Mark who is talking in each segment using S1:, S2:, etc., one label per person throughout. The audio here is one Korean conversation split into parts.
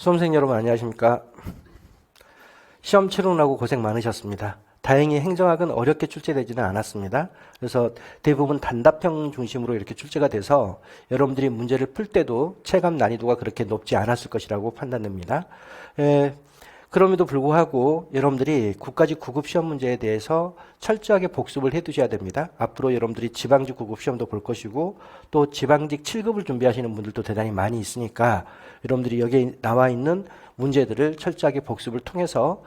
S1: 수험생 여러분 안녕하십니까? 시험 치르느라고 고생 많으셨습니다. 다행히 행정학은 어렵게 출제되지는 않았습니다. 그래서 대부분 단답형 중심으로 이렇게 출제가 돼서 여러분들이 문제를 풀 때도 체감 난이도가 그렇게 높지 않았을 것이라고 판단됩니다. 그럼에도 불구하고 여러분들이 국가직 9급 시험 문제에 대해서 철저하게 복습을 해두셔야 됩니다. 앞으로 여러분들이 지방직 9급 시험도 볼 것이고 또 지방직 7급을 준비하시는 분들도 대단히 많이 있으니까 여러분들이 여기에 나와 있는 문제들을 철저하게 복습을 통해서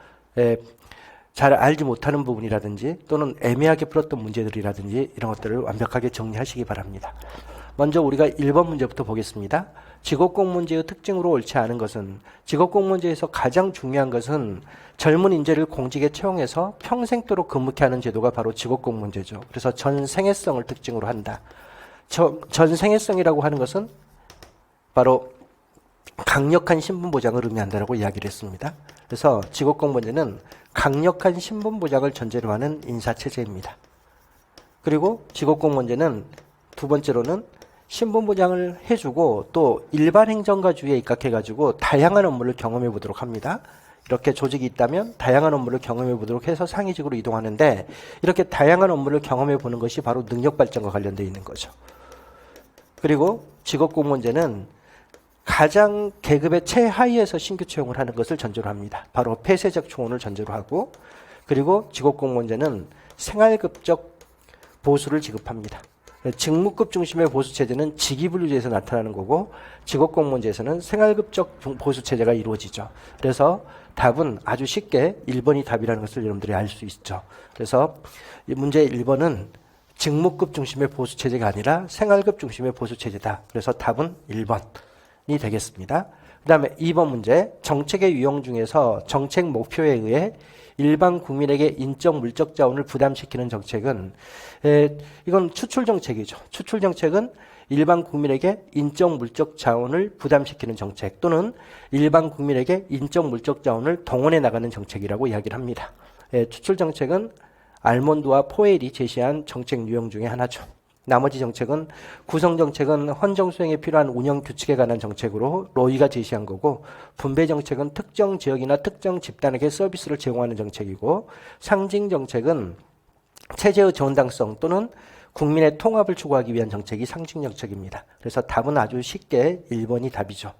S1: 잘 알지 못하는 부분이라든지 또는 애매하게 풀었던 문제들이라든지 이런 것들을 완벽하게 정리하시기 바랍니다. 먼저 우리가 1번 문제부터 보겠습니다. 직업공문제의 특징으로 옳지 않은 것은, 직업공문제에서 가장 중요한 것은 젊은 인재를 공직에 채용해서 평생도록 근무케 하는 제도가 바로 직업공문제죠. 그래서 전생애성을 특징으로 한다. 전생애성이라고 하는 것은 바로 강력한 신분보장을 의미한다라고 이야기를 했습니다. 그래서 직업공문제는 강력한 신분보장을 전제로 하는 인사체제입니다. 그리고 직업공문제는 두 번째로는 신분보장을 해주고 또 일반 행정가주의에 입각해가지고 다양한 업무를 경험해 보도록 합니다. 이렇게 조직이 있다면 다양한 업무를 경험해 보도록 해서 상위직으로 이동하는데 이렇게 다양한 업무를 경험해 보는 것이 바로 능력 발전과 관련되어 있는 거죠. 그리고 직업공무원제는 가장 계급의 최하위에서 신규 채용을 하는 것을 전제로 합니다. 바로 폐쇄적 초혼을 전제로 하고, 그리고 직업공무원제는 생활급적 보수를 지급합니다. 직무급 중심의 보수체제는 직위분류제에서 나타나는 거고 직업공무원제에서는 생활급적 보수체제가 이루어지죠. 그래서 답은 아주 쉽게 1번이 답이라는 것을 여러분들이 알 수 있죠. 그래서 이 문제 1번은 직무급 중심의 보수체제가 아니라 생활급 중심의 보수체제다. 그래서 답은 1번이 되겠습니다. 그 다음에 2번 문제, 정책의 유형 중에서 정책 목표에 의해 일반 국민에게 인적 물적 자원을 부담시키는 정책은 이건 추출 정책이죠. 추출 정책은 일반 국민에게 인적 물적 자원을 부담시키는 정책 또는 일반 국민에게 인적 물적 자원을 동원해 나가는 정책이라고 이야기를 합니다. 추출 정책은 알몬드와 포웰이 제시한 정책 유형 중에 하나죠. 나머지 정책은 구성 정책은 헌정 수행에 필요한 운영 규칙에 관한 정책으로 로이가 제시한 거고, 분배 정책은 특정 지역이나 특정 집단에게 서비스를 제공하는 정책이고, 상징 정책은 체제의 정당성 또는 국민의 통합을 추구하기 위한 정책이 상징 정책입니다. 그래서 답은 아주 쉽게 1번이 답이죠.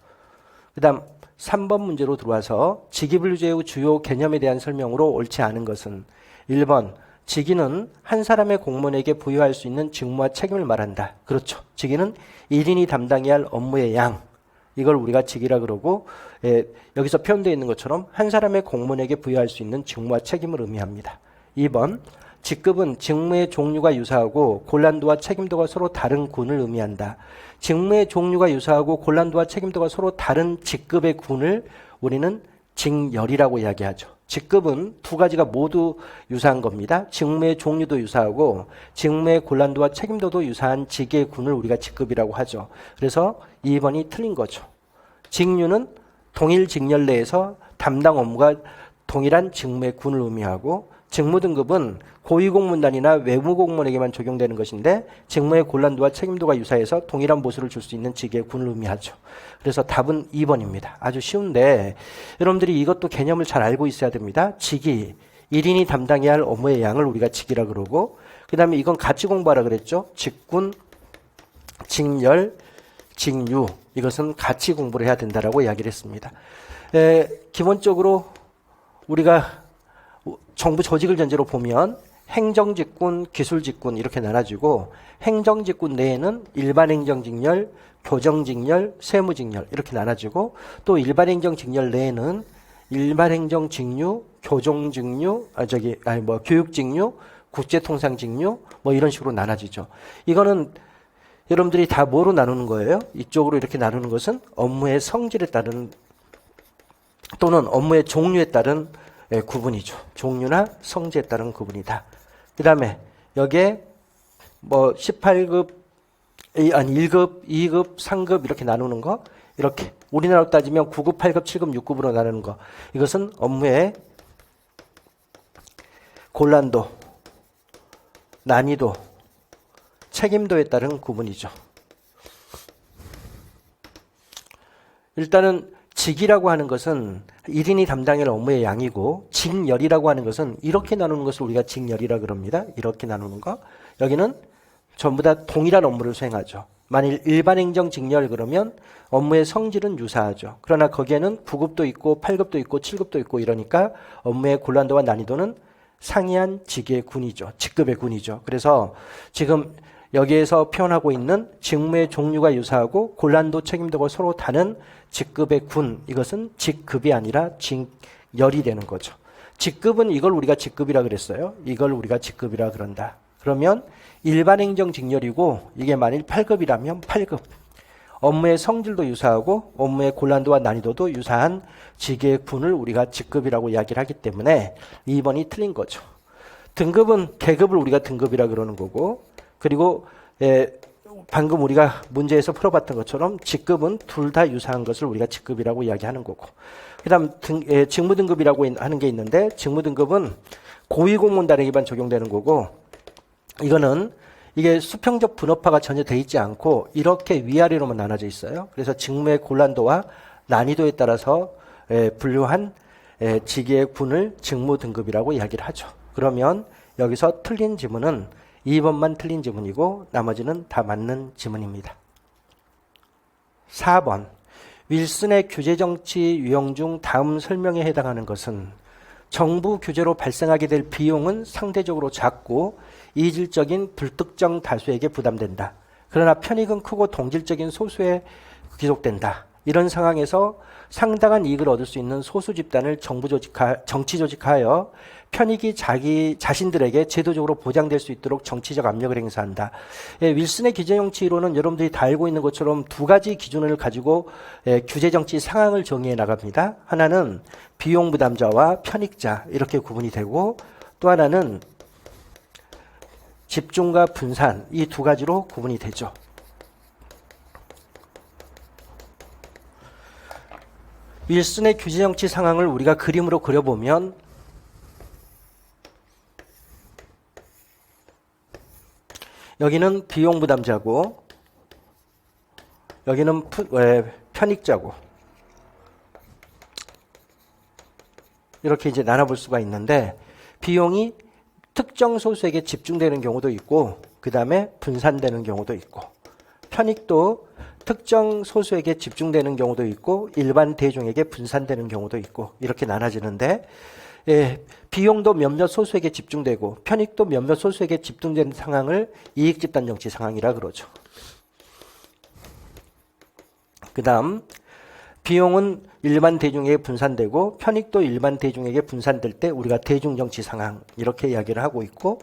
S1: 그 다음 3번 문제로 들어와서 직위분류제의 주요 개념에 대한 설명으로 옳지 않은 것은 1번 직위는 한 사람의 공무원에게 부여할 수 있는 직무와 책임을 말한다. 그렇죠. 직위는 1인이 담당해야 할 업무의 양. 이걸 우리가 직위라 그러고 여기서 표현되어 있는 것처럼 한 사람의 공무원에게 부여할 수 있는 직무와 책임을 의미합니다. 2번 직급은 직무의 종류가 유사하고 곤란도와 책임도가 서로 다른 군을 의미한다. 직무의 종류가 유사하고 곤란도와 책임도가 서로 다른 직급의 군을 우리는 직열이라고 이야기하죠. 직급은 두 가지가 모두 유사한 겁니다. 직무의 종류도 유사하고 직무의 곤란도와 책임도도 유사한 직의 군을 우리가 직급이라고 하죠. 그래서 2번이 틀린 거죠. 직류는 동일 직렬 내에서 담당 업무가 동일한 직무의 군을 의미하고, 직무 등급은 고위공무원단이나 외무공무원에게만 적용되는 것인데 직무의 곤란도와 책임도가 유사해서 동일한 보수를 줄 수 있는 직의 군을 의미하죠. 그래서 답은 2번입니다. 아주 쉬운데 여러분들이 이것도 개념을 잘 알고 있어야 됩니다. 직위, 1인이 담당해야 할 업무의 양을 우리가 직위라 그러고, 그 다음에 이건 같이 공부하라 그랬죠. 직군, 직열, 직류, 이것은 같이 공부를 해야 된다라고 이야기를 했습니다. 기본적으로 우리가 정부 조직을 전제로 보면 행정직군, 기술직군 이렇게 나눠지고, 행정직군 내에는 일반행정직렬, 교정직렬, 세무직렬 이렇게 나눠지고, 또 일반행정직렬 내에는 일반행정직류, 교정직류, 교육직류, 국제통상직류 이런 식으로 나눠지죠. 이거는 여러분들이 다 뭐로 나누는 거예요? 이쪽으로 이렇게 나누는 것은 업무의 성질에 따른 또는 업무의 종류에 따른 구분이죠. 종류나 성질에 따른 구분이다. 그 다음에 여기에 18급, 1급, 2급, 3급 이렇게 나누는 거, 이렇게 우리나라로 따지면 9급, 8급, 7급, 6급으로 나누는 거, 이것은 업무의 곤란도, 난이도, 책임도에 따른 구분이죠. 일단은 직이라고 하는 것은 1인이 담당할 업무의 양이고 직열이라고 하는 것은 이렇게 나누는 것을 우리가 직열이라 그럽니다. 이렇게 나누는 거. 여기는 전부 다 동일한 업무를 수행하죠. 만일 일반 행정 직렬 그러면 업무의 성질은 유사하죠. 그러나 거기에는 9급도 있고 8급도 있고 7급도 있고 이러니까 업무의 곤란도와 난이도는 상이한 직의 군이죠. 직급의 군이죠. 그래서 지금 여기에서 표현하고 있는 직무의 종류가 유사하고 곤란도 책임도가 서로 다른 직급의 군, 이것은 직급이 아니라 직열이 되는 거죠. 직급은 이걸 우리가 직급이라 그랬어요. 이걸 우리가 직급이라 그런다. 그러면 일반 행정 직렬이고 이게 만일 8급이라면 8급. 업무의 성질도 유사하고 업무의 곤란도와 난이도도 유사한 직의 군을 우리가 직급이라고 이야기를 하기 때문에 2번이 틀린 거죠. 등급은 계급을 우리가 등급이라 그러는 거고, 그리고 방금 우리가 문제에서 풀어봤던 것처럼 직급은 둘 다 유사한 것을 우리가 직급이라고 이야기하는 거고, 그 다음 직무등급이라고 하는 게 있는데 직무등급은 고위공무원 단위기반 적용되는 거고, 이거는 이게 수평적 분업화가 전혀 돼 있지 않고 이렇게 위아래로만 나눠져 있어요. 그래서 직무의 곤란도와 난이도에 따라서 분류한 직의 군을 직무등급이라고 이야기를 하죠. 그러면 여기서 틀린 지문은 2번만 틀린 지문이고 나머지는 다 맞는 지문입니다. 4번. 윌슨의 규제정치 유형 중 다음 설명에 해당하는 것은 정부 규제로 발생하게 될 비용은 상대적으로 작고 이질적인 불특정 다수에게 부담된다. 그러나 편익은 크고 동질적인 소수에 귀속된다. 이런 상황에서 상당한 이익을 얻을 수 있는 소수 집단을 정치 조직하여 편익이 자신들에게 제도적으로 보장될 수 있도록 정치적 압력을 행사한다. 윌슨의 규제정치 이론은 여러분들이 다 알고 있는 것처럼 두 가지 기준을 가지고 규제정치 상황을 정의해 나갑니다. 하나는 비용부담자와 편익자 이렇게 구분이 되고, 또 하나는 집중과 분산, 이 두 가지로 구분이 되죠. 윌슨의 규제정치 상황을 우리가 그림으로 그려보면 여기는 비용부담자고 여기는 편익자고 이렇게 이제 나눠볼 수가 있는데, 비용이 특정 소수에게 집중되는 경우도 있고 그 다음에 분산되는 경우도 있고, 편익도 특정 소수에게 집중되는 경우도 있고 일반 대중에게 분산되는 경우도 있고 이렇게 나눠지는데, 비용도 몇몇 소수에게 집중되고 편익도 몇몇 소수에게 집중되는 상황을 이익집단정치 상황이라 그러죠. 그 다음 비용은 일반 대중에게 분산되고 편익도 일반 대중에게 분산될 때 우리가 대중정치 상황 이렇게 이야기를 하고 있고,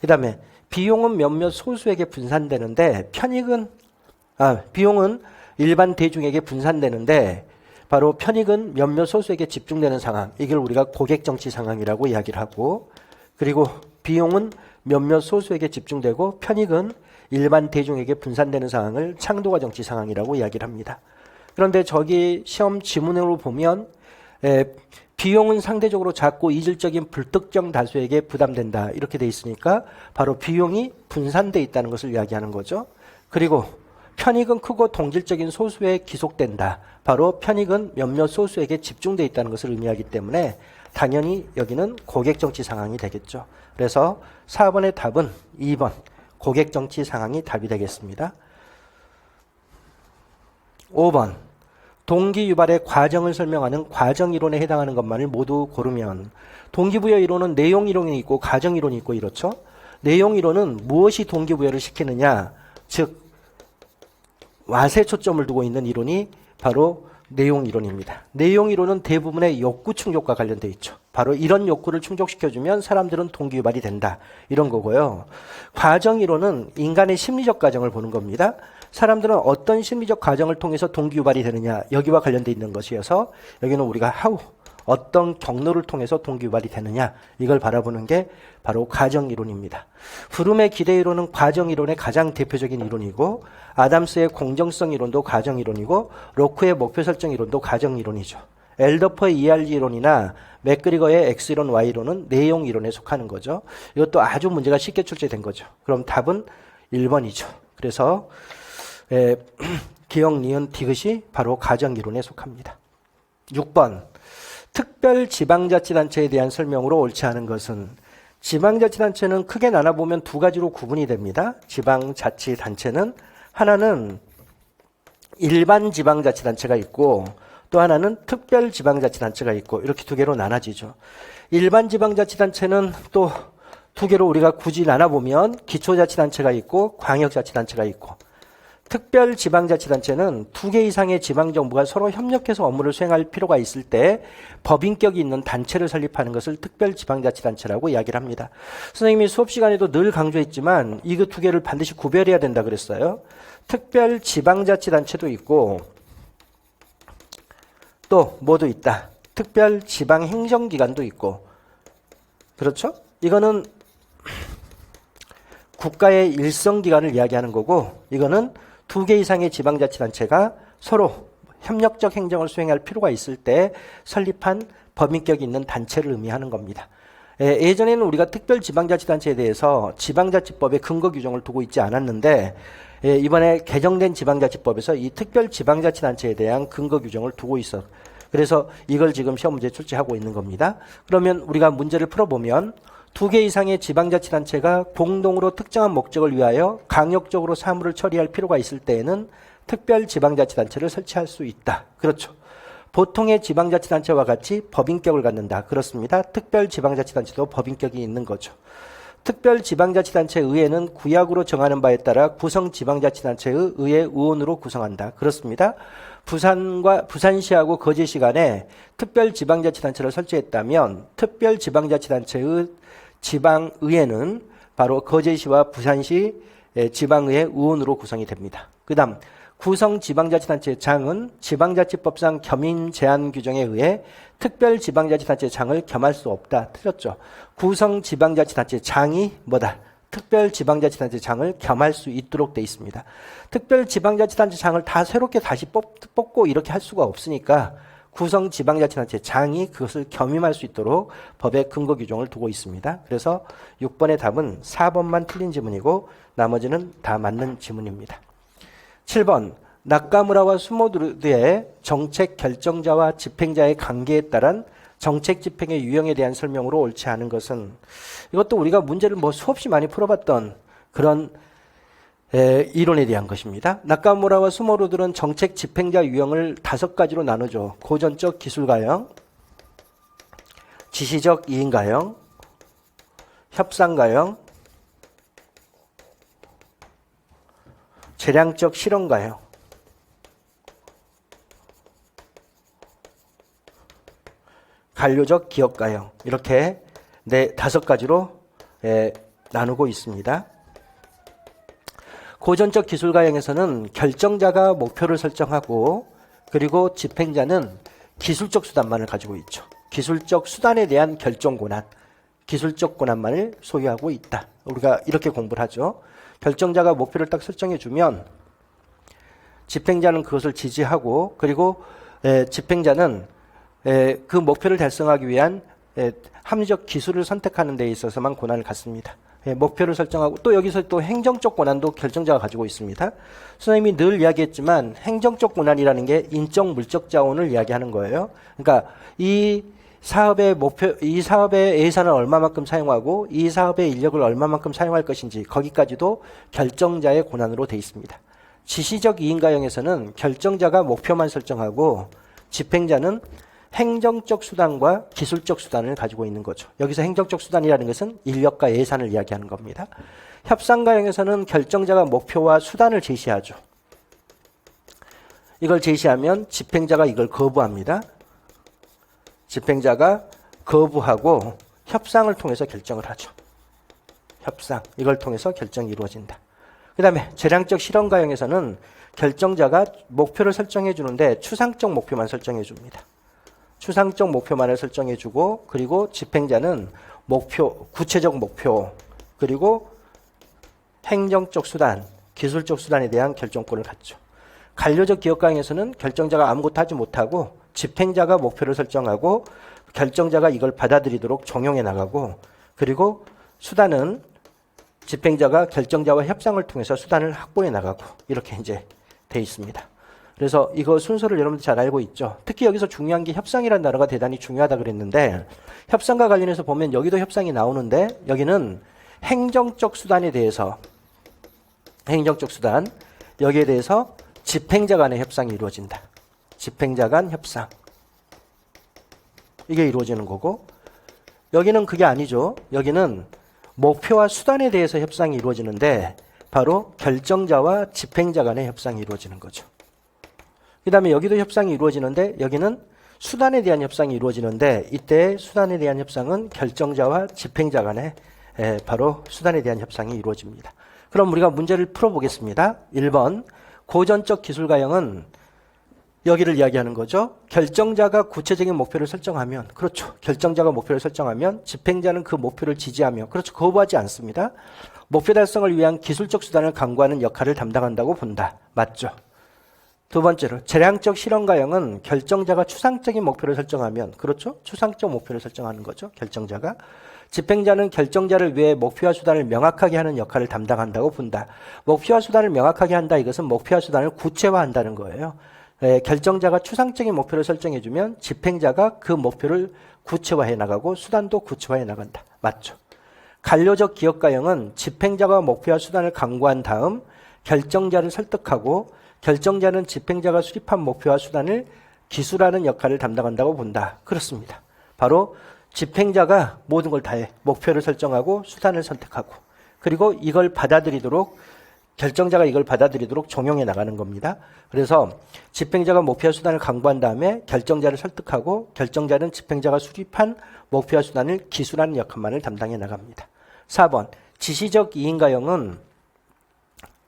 S1: 그 다음에 비용은 몇몇 소수에게 분산되는데 비용은 일반 대중에게 분산되는데 바로 편익은 몇몇 소수에게 집중되는 상황, 이걸 우리가 고객정치 상황이라고 이야기를 하고, 그리고 비용은 몇몇 소수에게 집중되고 편익은 일반 대중에게 분산되는 상황을 창도가 정치 상황이라고 이야기를 합니다. 그런데 저기 시험 지문으로 보면 비용은 상대적으로 작고 이질적인 불특정 다수에게 부담된다 이렇게 돼 있으니까 바로 비용이 분산돼 있다는 것을 이야기하는 거죠. 그리고 편익은 크고 동질적인 소수에 기속된다. 바로 편익은 몇몇 소수에게 집중돼 있다는 것을 의미하기 때문에 당연히 여기는 고객정치 상황이 되겠죠. 그래서 4번의 답은 2번 고객정치 상황이 답이 되겠습니다. 5번. 동기 유발의 과정을 설명하는 과정이론에 해당하는 것만을 모두 고르면, 동기부여 이론은 내용이론이 있고 과정이론이 있고 이렇죠. 내용이론은 무엇이 동기부여를 시키느냐, 즉 왓에 초점을 두고 있는 이론이 바로 내용이론입니다. 내용이론은 대부분의 욕구 충족과 관련되어 있죠. 바로 이런 욕구를 충족시켜주면 사람들은 동기유발이 된다 이런 거고요. 과정이론은 인간의 심리적 과정을 보는 겁니다. 사람들은 어떤 심리적 과정을 통해서 동기유발이 되느냐, 여기와 관련되어 있는 것이어서 여기는 우리가 어떤 경로를 통해서 동기유발이 되느냐, 이걸 바라보는 게 바로 과정이론입니다. 프룸의 기대이론은 과정이론의 가장 대표적인 이론이고, 아담스의 공정성 이론도 과정이론이고, 로크의 목표 설정 이론도 과정이론이죠. 엘더퍼의 ERG 이론이나 맥그리거의 X이론, Y이론은 내용이론에 속하는 거죠. 이것도 아주 문제가 쉽게 출제된 거죠. 그럼 답은 1번이죠. 그래서 기억, 니은, 디귿이 바로 과정이론에 속합니다. 6번. 특별지방자치단체에 대한 설명으로 옳지 않은 것은 지방자치단체는 크게 나눠보면 두 가지로 구분이 됩니다. 지방자치단체는 하나는 일반 지방자치단체가 있고 또 하나는 특별지방자치단체가 있고 이렇게 두 개로 나눠지죠. 일반 지방자치단체는 또 두 개로 우리가 굳이 나눠보면 기초자치단체가 있고 광역자치단체가 있고 특별지방자치단체는 두 개 이상의 지방정부가 서로 협력해서 업무를 수행할 필요가 있을 때 법인격이 있는 단체를 설립하는 것을 특별지방자치단체라고 이야기를 합니다. 선생님이 수업 시간에도 늘 강조했지만 이거 두 개를 반드시 구별해야 된다 그랬어요. 특별지방자치단체도 있고 또 뭐도 있다. 특별지방행정기관도 있고 그렇죠? 이거는 국가의 일성기관을 이야기하는 거고 이거는 두 개 이상의 지방자치단체가 서로 협력적 행정을 수행할 필요가 있을 때 설립한 법인격이 있는 단체를 의미하는 겁니다. 예전에는 우리가 특별지방자치단체에 대해서 지방자치법에 근거 규정을 두고 있지 않았는데 이번에 개정된 지방자치법에서 이 특별지방자치단체에 대한 근거 규정을 두고 있어. 그래서 이걸 지금 시험 문제 출제하고 있는 겁니다. 그러면 우리가 문제를 풀어보면 두 개 이상의 지방자치단체가 공동으로 특정한 목적을 위하여 강력적으로 사무를 처리할 필요가 있을 때에는 특별지방자치단체를 설치할 수 있다. 그렇죠. 보통의 지방자치단체와 같이 법인격을 갖는다. 그렇습니다. 특별지방자치단체도 법인격이 있는 거죠. 특별지방자치단체 의회는 구약으로 정하는 바에 따라 구성지방자치단체의 의회 의원으로 구성한다. 그렇습니다. 부산시하고 거제시 간에 특별지방자치단체를 설치했다면 특별지방자치단체의 지방의회는 바로 거제시와 부산시 지방의회 의원으로 구성이 됩니다. 그 다음 구성지방자치단체 장은 지방자치법상 겸임 제한 규정에 의해 특별지방자치단체 장을 겸할 수 없다. 틀렸죠. 구성지방자치단체 장이 뭐다? 특별지방자치단체 장을 겸할 수 있도록 돼 있습니다. 특별지방자치단체 장을 다 새롭게 다시 뽑고 이렇게 할 수가 없으니까 구성지방자치단체 장이 그것을 겸임할 수 있도록 법의 근거 규정을 두고 있습니다. 그래서 6번의 답은 4번만 틀린 지문이고 나머지는 다 맞는 지문입니다. 7번 나카무라와 수모드의 정책 결정자와 집행자의 관계에 따른 정책 집행의 유형에 대한 설명으로 옳지 않은 것은 이것도 우리가 문제를 수없이 많이 풀어봤던 그런 이론에 대한 것입니다. 나카무라와 수모루들은 정책 집행자 유형을 5가지로 나누죠. 고전적 기술가형, 지시적 이인가형, 협상가형, 재량적 실험가형. 관료적 기업가형. 이렇게 5가지로 나누고 있습니다. 고전적 기술가형에서는 결정자가 목표를 설정하고 그리고 집행자는 기술적 수단만을 가지고 있죠. 기술적 수단에 대한 결정 권한, 기술적 권한만을 소유하고 있다. 우리가 이렇게 공부를 하죠. 결정자가 목표를 딱 설정해 주면 집행자는 그것을 지지하고 그리고 집행자는 그 목표를 달성하기 위한 합리적 기술을 선택하는 데 있어서만 권한을 갖습니다. 목표를 설정하고 또 여기서 또 행정적 권한도 결정자가 가지고 있습니다. 선생님이 늘 이야기했지만 행정적 권한이라는 게 인적 물적 자원을 이야기하는 거예요. 그러니까 이 사업의 목표, 이 사업의 예산을 얼마만큼 사용하고 이 사업의 인력을 얼마만큼 사용할 것인지 거기까지도 결정자의 권한으로 돼 있습니다. 지시적 이인가형에서는 결정자가 목표만 설정하고 집행자는 행정적 수단과 기술적 수단을 가지고 있는 거죠. 여기서 행정적 수단이라는 것은 인력과 예산을 이야기하는 겁니다. 협상가형에서는 결정자가 목표와 수단을 제시하죠. 이걸 제시하면 집행자가 이걸 거부합니다. 집행자가 거부하고 협상을 통해서 결정을 하죠. 협상, 이걸 통해서 결정이 이루어진다. 그 다음에 재량적 실험가형에서는 결정자가 목표를 설정해 주는데 추상적 목표만 설정해 줍니다. 추상적 목표만을 설정해주고 그리고 집행자는 목표, 구체적 목표 그리고 행정적 수단, 기술적 수단에 대한 결정권을 갖죠. 관료적 기업가형에서는 결정자가 아무것도 하지 못하고 집행자가 목표를 설정하고 결정자가 이걸 받아들이도록 적용해 나가고 그리고 수단은 집행자가 결정자와 협상을 통해서 수단을 확보해 나가고 이렇게 이제 돼 있습니다. 그래서 이거 순서를 여러분들 잘 알고 있죠. 특히 여기서 중요한 게 협상이라는 단어가 대단히 중요하다 그랬는데 협상과 관련해서 보면 여기도 협상이 나오는데 여기는 행정적 수단에 대해서 행정적 수단 여기에 대해서 집행자 간의 협상이 이루어진다. 집행자 간 협상. 이게 이루어지는 거고 여기는 그게 아니죠. 여기는 목표와 수단에 대해서 협상이 이루어지는데 바로 결정자와 집행자 간의 협상이 이루어지는 거죠. 그 다음에 여기도 협상이 이루어지는데 여기는 수단에 대한 협상이 이루어지는데 이때 수단에 대한 협상은 결정자와 집행자 간의 바로 수단에 대한 협상이 이루어집니다. 그럼 우리가 문제를 풀어보겠습니다. 1번 고전적 기술가형은 여기를 이야기하는 거죠. 결정자가 구체적인 목표를 설정하면 그렇죠. 결정자가 목표를 설정하면 집행자는 그 목표를 지지하며 그렇죠. 거부하지 않습니다. 목표 달성을 위한 기술적 수단을 강구하는 역할을 담당한다고 본다. 맞죠. 두 번째로 재량적 실현가형은 결정자가 추상적인 목표를 설정하면 그렇죠. 추상적 목표를 설정하는 거죠. 결정자가. 집행자는 결정자를 위해 목표와 수단을 명확하게 하는 역할을 담당한다고 본다. 목표와 수단을 명확하게 한다. 이것은 목표와 수단을 구체화한다는 거예요. 결정자가 추상적인 목표를 설정해주면 집행자가 그 목표를 구체화해 나가고 수단도 구체화해 나간다. 맞죠. 관료적 기억가형은 집행자가 목표와 수단을 강구한 다음 결정자를 설득하고 결정자는 집행자가 수립한 목표와 수단을 기술하는 역할을 담당한다고 본다. 그렇습니다. 바로 집행자가 모든 걸 다해 목표를 설정하고 수단을 선택하고 그리고 이걸 받아들이도록 결정자가 이걸 받아들이도록 종용해 나가는 겁니다. 그래서 집행자가 목표와 수단을 강구한 다음에 결정자를 설득하고 결정자는 집행자가 수립한 목표와 수단을 기술하는 역할만을 담당해 나갑니다. 4번 지시적 이인가형은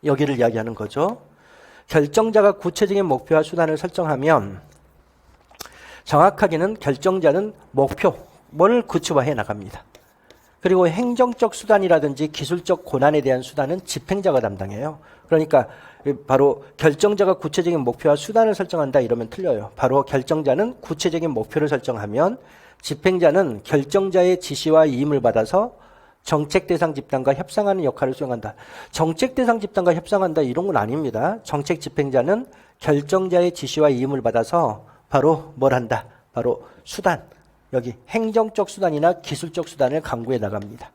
S1: 여기를 이야기하는 거죠. 결정자가 구체적인 목표와 수단을 설정하면 정확하게는 결정자는 목표를 구체화해 나갑니다. 그리고 행정적 수단이라든지 기술적 고난에 대한 수단은 집행자가 담당해요. 그러니까 바로 결정자가 구체적인 목표와 수단을 설정한다 이러면 틀려요. 바로 결정자는 구체적인 목표를 설정하면 집행자는 결정자의 지시와 이임을 받아서 정책 대상 집단과 협상하는 역할을 수행한다. 정책 대상 집단과 협상한다 이런 건 아닙니다. 정책 집행자는 결정자의 지시와 이임을 받아서 바로 뭘 한다. 바로 수단. 여기 행정적 수단이나 기술적 수단을 강구해 나갑니다.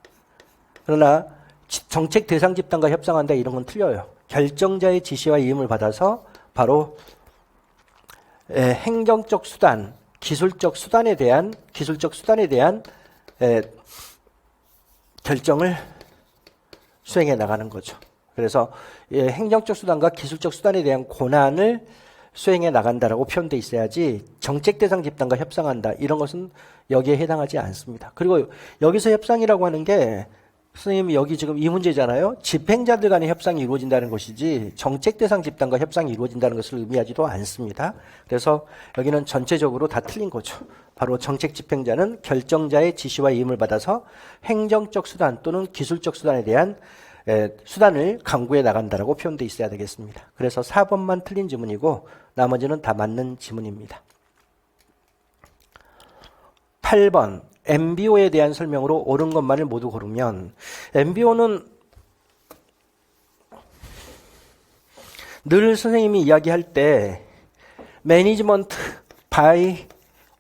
S1: 그러나 정책 대상 집단과 협상한다 이런 건 틀려요. 결정자의 지시와 이임을 받아서 바로 행정적 수단, 기술적 수단에 대한 결정을 수행해 나가는 거죠. 그래서 행정적 수단과 기술적 수단에 대한 고난을 수행해 나간다라고 표현되어 있어야지 정책 대상 집단과 협상한다 이런 것은 여기에 해당하지 않습니다. 그리고 여기서 협상이라고 하는 게 선생님이 여기 지금 이 문제잖아요. 집행자들 간의 협상이 이루어진다는 것이지 정책 대상 집단과 협상이 이루어진다는 것을 의미하지도 않습니다. 그래서 여기는 전체적으로 다 틀린 거죠. 바로 정책 집행자는 결정자의 지시와 이임을 받아서 행정적 수단 또는 기술적 수단에 대한 수단을 강구해 나간다라고 표현되어 있어야 되겠습니다. 그래서 4번만 틀린 지문이고 나머지는 다 맞는 지문입니다. 8번 MBO에 대한 설명으로 옳은 것만을 모두 고르면 MBO는 늘 선생님이 이야기할 때 매니지먼트 바이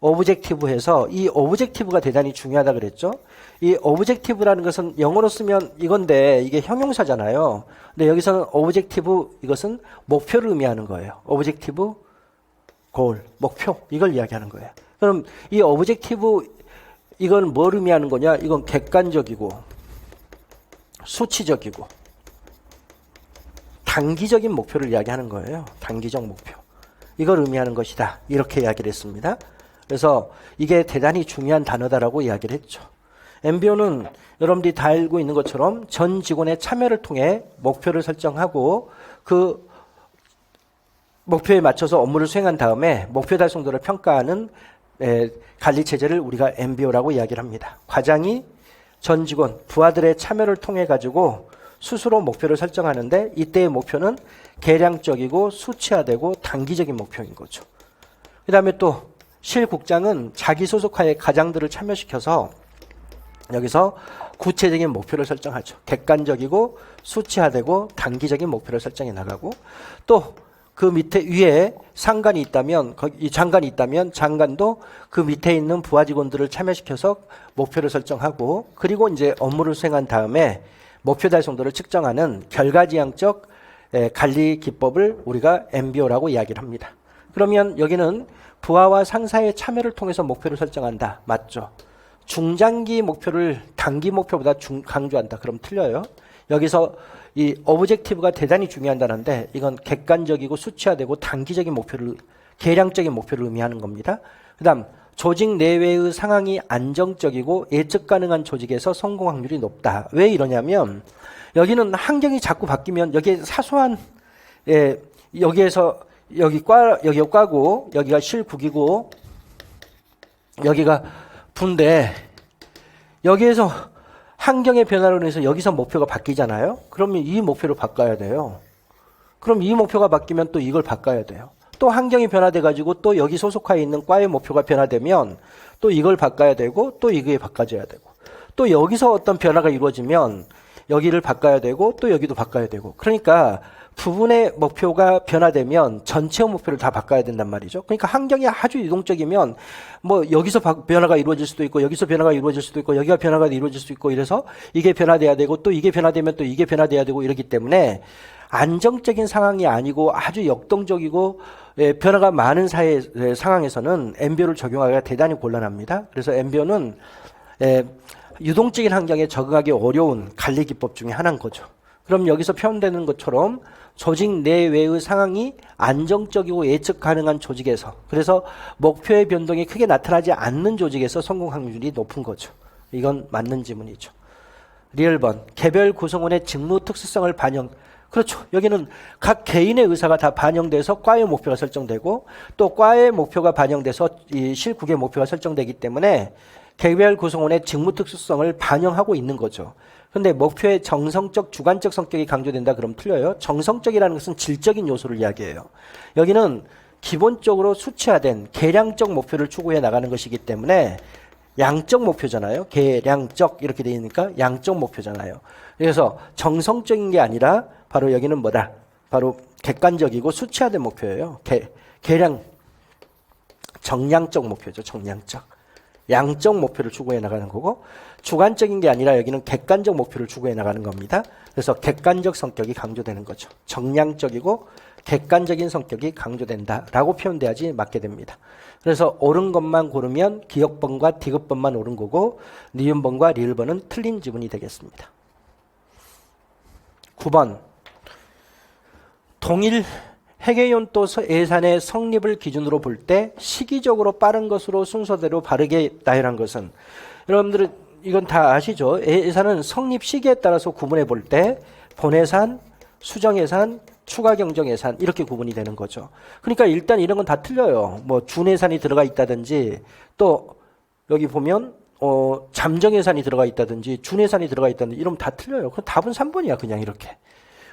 S1: 오브젝티브 해서 이 오브젝티브가 대단히 중요하다 그랬죠. 이 오브젝티브라는 것은 영어로 쓰면 이건데 이게 형용사잖아요. 근데 여기서는 오브젝티브 이것은 목표를 의미하는 거예요. 오브젝티브 골 목표 이걸 이야기하는 거예요. 그럼 이 오브젝티브 이건 뭘 의미하는 거냐? 이건 객관적이고 수치적이고 단기적인 목표를 이야기하는 거예요. 단기적 목표. 이걸 의미하는 것이다. 이렇게 이야기를 했습니다. 그래서 이게 대단히 중요한 단어다라고 이야기를 했죠. MBO는 여러분들이 다 알고 있는 것처럼 전 직원의 참여를 통해 목표를 설정하고 그 목표에 맞춰서 업무를 수행한 다음에 목표 달성도를 평가하는 관리체제를 우리가 MBO라고 이야기를 합니다. 과장이 전 직원, 부하들의 참여를 통해 가지고 스스로 목표를 설정하는데 이때의 목표는 계량적이고 수치화되고 단기적인 목표인 거죠. 그 다음에 또 실국장은 자기 소속하에 가장들을 참여시켜서 여기서 구체적인 목표를 설정하죠. 객관적이고 수치화되고 단기적인 목표를 설정해 나가고 또 그 밑에 위에 상관이 있다면, 이 장관이 있다면 장관도 그 밑에 있는 부하 직원들을 참여시켜서 목표를 설정하고, 그리고 이제 업무를 수행한 다음에 목표 달성도를 측정하는 결과지향적 관리 기법을 우리가 MBO라고 이야기를 합니다. 그러면 여기는 부하와 상사의 참여를 통해서 목표를 설정한다. 맞죠? 중장기 목표를 단기 목표보다 강조한다. 그럼 틀려요. 여기서 이 오브젝티브가 대단히 중요한다는데 이건 객관적이고 수치화되고 단기적인 목표를, 계량적인 목표를 의미하는 겁니다. 그 다음 조직 내외의 상황이 안정적이고 예측 가능한 조직에서 성공 확률이 높다. 왜 이러냐면 여기는 환경이 자꾸 바뀌면 여기에 사소한 여기에서 여기가 과고 여기가 실국이고 여기가 부인데 여기에서 환경의 변화로 인해서 여기서 목표가 바뀌잖아요. 그러면 이 목표를 바꿔야 돼요. 그럼 이 목표가 바뀌면 또 이걸 바꿔야 돼요. 또 환경이 변화돼 가지고 또 여기 소속하에 있는 과의 목표가 변화되면 또 이걸 바꿔야 되고 또 이게 바꿔줘야 되고 또 여기서 어떤 변화가 이루어지면 여기를 바꿔야 되고 또 여기도 바꿔야 되고 그러니까 부분의 목표가 변화되면 전체의 목표를 다 바꿔야 된단 말이죠. 그러니까 환경이 아주 유동적이면 뭐 여기서 변화가 이루어질 수도 있고 여기서 변화가 이루어질 수도 있고 여기가 변화가 이루어질 수도 있고 이래서 이게 변화돼야 되고 또 이게 변화되면 또 이게 변화돼야 되고 이러기 때문에 안정적인 상황이 아니고 아주 역동적이고 변화가 많은 사회 상황에서는 MBO를 적용하기가 대단히 곤란합니다. 그래서 MBO는 유동적인 환경에 적응하기 어려운 관리 기법 중에 하나인 거죠. 그럼 여기서 표현되는 것처럼 조직 내외의 상황이 안정적이고 예측 가능한 조직에서 그래서 목표의 변동이 크게 나타나지 않는 조직에서 성공 확률이 높은 거죠. 이건 맞는 지문이죠. 리얼번 개별 구성원의 직무 특수성을 반영. 그렇죠. 여기는 각 개인의 의사가 다 반영돼서 과의 목표가 설정되고 또 과의 목표가 반영돼서 이 실국의 목표가 설정되기 때문에 개별 구성원의 직무 특수성을 반영하고 있는 거죠. 근데 목표의 정성적, 주관적 성격이 강조된다 그럼 틀려요. 정성적이라는 것은 질적인 요소를 이야기해요. 여기는 기본적으로 수치화된 계량적 목표를 추구해 나가는 것이기 때문에 양적 목표잖아요. 계량적 이렇게 되어 있으니까 양적 목표잖아요. 그래서 정성적인 게 아니라 바로 여기는 뭐다? 바로 객관적이고 수치화된 목표예요. 계량, 정량적 목표죠. 정량적. 양적 목표를 추구해 나가는 거고 주관적인 게 아니라 여기는 객관적 목표를 추구해 나가는 겁니다. 그래서 객관적 성격이 강조되는 거죠. 정량적이고 객관적인 성격이 강조된다라고 표현돼야지 맞게 됩니다. 그래서 옳은 것만 고르면 기억번과 디귿번만 옳은 거고 니은번과 리을번은 틀린 지문이 되겠습니다. 9번 동일 회계연도 예산의 성립을 기준으로 볼 때 시기적으로 빠른 것으로 순서대로 바르게 나열한 것은 여러분들은 이건 다 아시죠? 예산은 성립 시기에 따라서 구분해 볼 때 본예산, 수정예산, 추가경정예산 이렇게 구분이 되는 거죠. 그러니까 일단 이런 건 다 틀려요. 뭐 준예산이 들어가 있다든지 또 여기 보면 잠정예산이 들어가 있다든지 준예산이 들어가 있다든지 이러면 다 틀려요. 그럼 답은 3번이야 그냥 이렇게.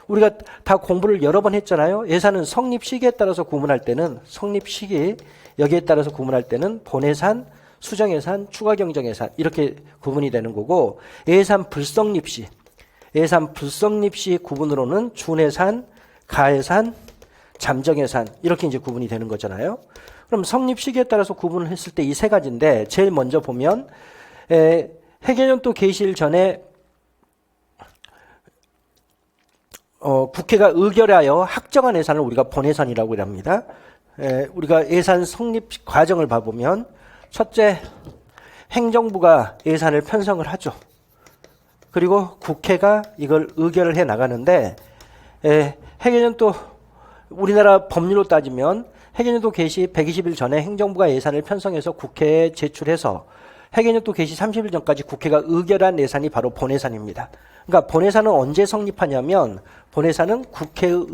S1: 우리가 다 공부를 여러 번 했잖아요. 예산은 성립 시기에 따라서 구분할 때는 성립 시기 여기에 따라서 구분할 때는 본예산, 수정예산, 추가경정예산 이렇게 구분이 되는 거고 예산 불성립 시 구분으로는 준예산, 가예산, 잠정예산 이렇게 이제 구분이 되는 거잖아요. 그럼 성립 시기에 따라서 구분을 했을 때 이 세 가지인데 제일 먼저 보면 회계연도 개시일 전에 국회가 의결하여 확정한 예산을 우리가 본예산이라고 합니다. 우리가 예산 성립 과정을 봐보면 첫째, 행정부가 예산을 편성을 하죠. 그리고 국회가 이걸 의결을 해 나가는데 회계연도 우리나라 법률로 따지면 회계연도 개시 120일 전에 행정부가 예산을 편성해서 국회에 제출해서 회계연도 개시 30일 전까지 국회가 의결한 예산이 바로 본예산입니다. 그러니까 본예산은 언제 성립하냐면 본예산은 국회의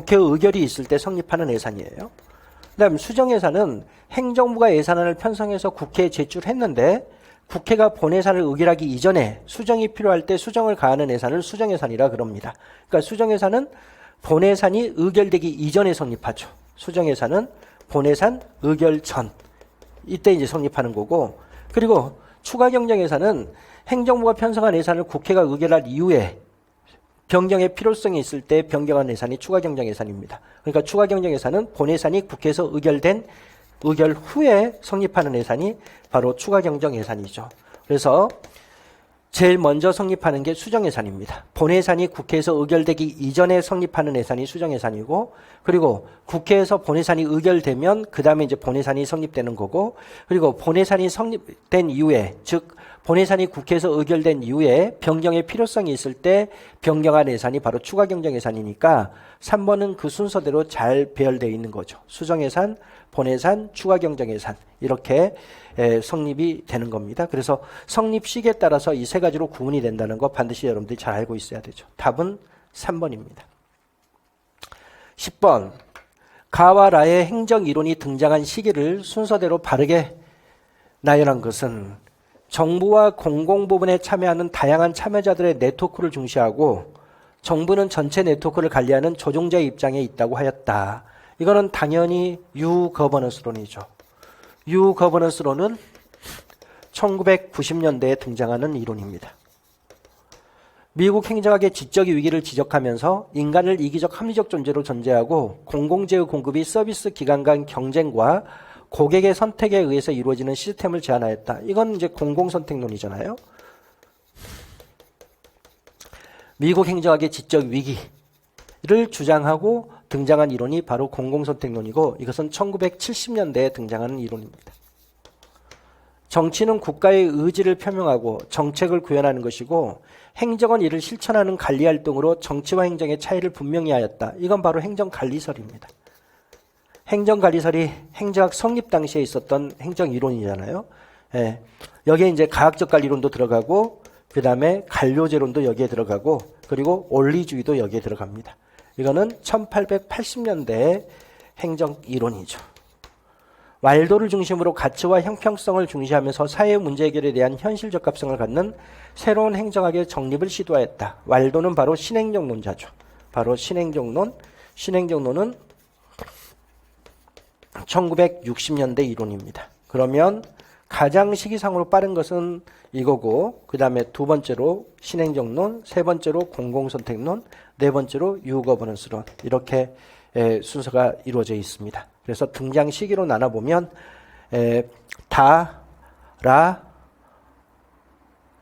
S1: 의결이 있을 때 성립하는 예산이에요. 그다음 수정예산은 행정부가 예산안을 편성해서 국회에 제출했는데 국회가 본예산을 의결하기 이전에 수정이 필요할 때 수정을 가하는 예산을 수정예산이라 그럽니다. 그러니까 수정예산은 본예산이 의결되기 이전에 성립하죠. 수정예산은 본예산 의결 전 이때 이제 성립하는 거고 그리고 추가경정예산은 행정부가 편성한 예산을 국회가 의결할 이후에 변경의 필요성이 있을 때 변경한 예산이 추가경정예산입니다. 그러니까 추가경정예산은 본예산이 국회에서 의결 후에 성립하는 예산이 바로 추가경정예산이죠. 그래서 제일 먼저 성립하는 게 수정예산입니다. 본예산이 국회에서 의결되기 이전에 성립하는 예산이 수정예산이고, 그리고 국회에서 본예산이 의결되면 그 다음에 이제 본예산이 성립되는 거고, 그리고 본예산이 성립된 이후에, 즉 본예산이 국회에서 의결된 이후에 변경의 필요성이 있을 때 변경한 예산이 바로 추가경정예산이니까 3번은 그 순서대로 잘 배열되어 있는 거죠. 수정예산, 본예산, 추가경정예산 이렇게 성립이 되는 겁니다. 그래서 성립 시기에 따라서 이 세 가지로 구분이 된다는 거 반드시 여러분들이 잘 알고 있어야 되죠. 답은 3번입니다. 10번. 가와 라의 행정 이론이 등장한 시기를 순서대로 바르게 나열한 것은 정부와 공공부문에 참여하는 다양한 참여자들의 네트워크를 중시하고 정부는 전체 네트워크를 관리하는 조종자의 입장에 있다고 하였다. 이거는 당연히 유거버넌스론이죠. 유거버넌스론은 1990년대에 등장하는 이론입니다. 미국 행정학의 지적의 위기를 지적하면서 인간을 이기적 합리적 존재로 전제하고 공공재의 공급이 서비스 기관 간 경쟁과 고객의 선택에 의해서 이루어지는 시스템을 제안하였다. 이건 이제 공공선택론이잖아요. 미국 행정학의 지적 위기를 주장하고 등장한 이론이 바로 공공선택론이고 이것은 1970년대에 등장하는 이론입니다. 정치는 국가의 의지를 표명하고 정책을 구현하는 것이고 행정은 이를 실천하는 관리활동으로 정치와 행정의 차이를 분명히 하였다. 이건 바로 행정관리설입니다. 행정관리설이 행정학 성립 당시에 있었던 행정이론이잖아요. 예. 여기에 이제 가학적 관리론도 들어가고 그 다음에 관료제론도 여기에 들어가고 그리고 원리주의도 여기에 들어갑니다. 이거는 1880년대의 행정이론이죠. 왈도를 중심으로 가치와 형평성을 중시하면서 사회 문제 해결에 대한 현실 적합성을 갖는 새로운 행정학의 정립을 시도하였다. 왈도는 바로 신행정론자죠. 바로 신행정론. 신행정론은 1960년대 이론입니다. 그러면 가장 시기상으로 빠른 것은 이거고 그 다음에 두 번째로 신행정론, 세 번째로 공공선택론, 네 번째로 유거버넌스론 이렇게 순서가 이루어져 있습니다. 그래서 등장 시기로 나눠보면 다, 라,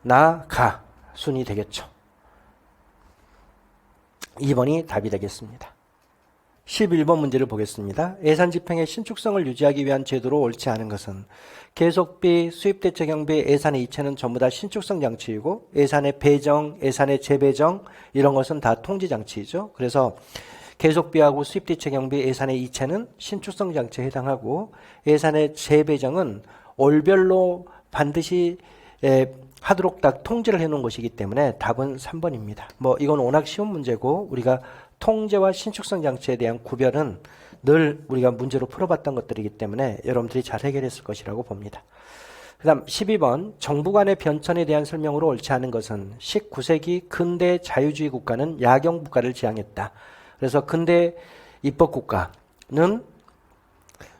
S1: 나, 가 순이 되겠죠. 2번이 답이 되겠습니다. 11번 문제를 보겠습니다. 예산 집행의 신축성을 유지하기 위한 제도로 옳지 않은 것은 계속비, 수입대책경비, 예산의 이체는 전부 다 신축성 장치이고 예산의 배정, 예산의 재배정 이런 것은 다 통지장치이죠. 그래서 계속비하고 수입대책경비, 예산의 이체는 신축성 장치에 해당하고 예산의 재배정은 올별로 반드시 하도록 딱 통제를 해놓은 것이기 때문에 답은 3번입니다. 뭐 이건 워낙 쉬운 문제고 우리가 통제와 신축성 장치에 대한 구별은 늘 우리가 문제로 풀어봤던 것들이기 때문에 여러분들이 잘 해결했을 것이라고 봅니다. 그 다음 12번 정부 간의 변천에 대한 설명으로 옳지 않은 것은 19세기 근대 자유주의 국가는 야경 국가를 지향했다. 그래서 근대 입법국가는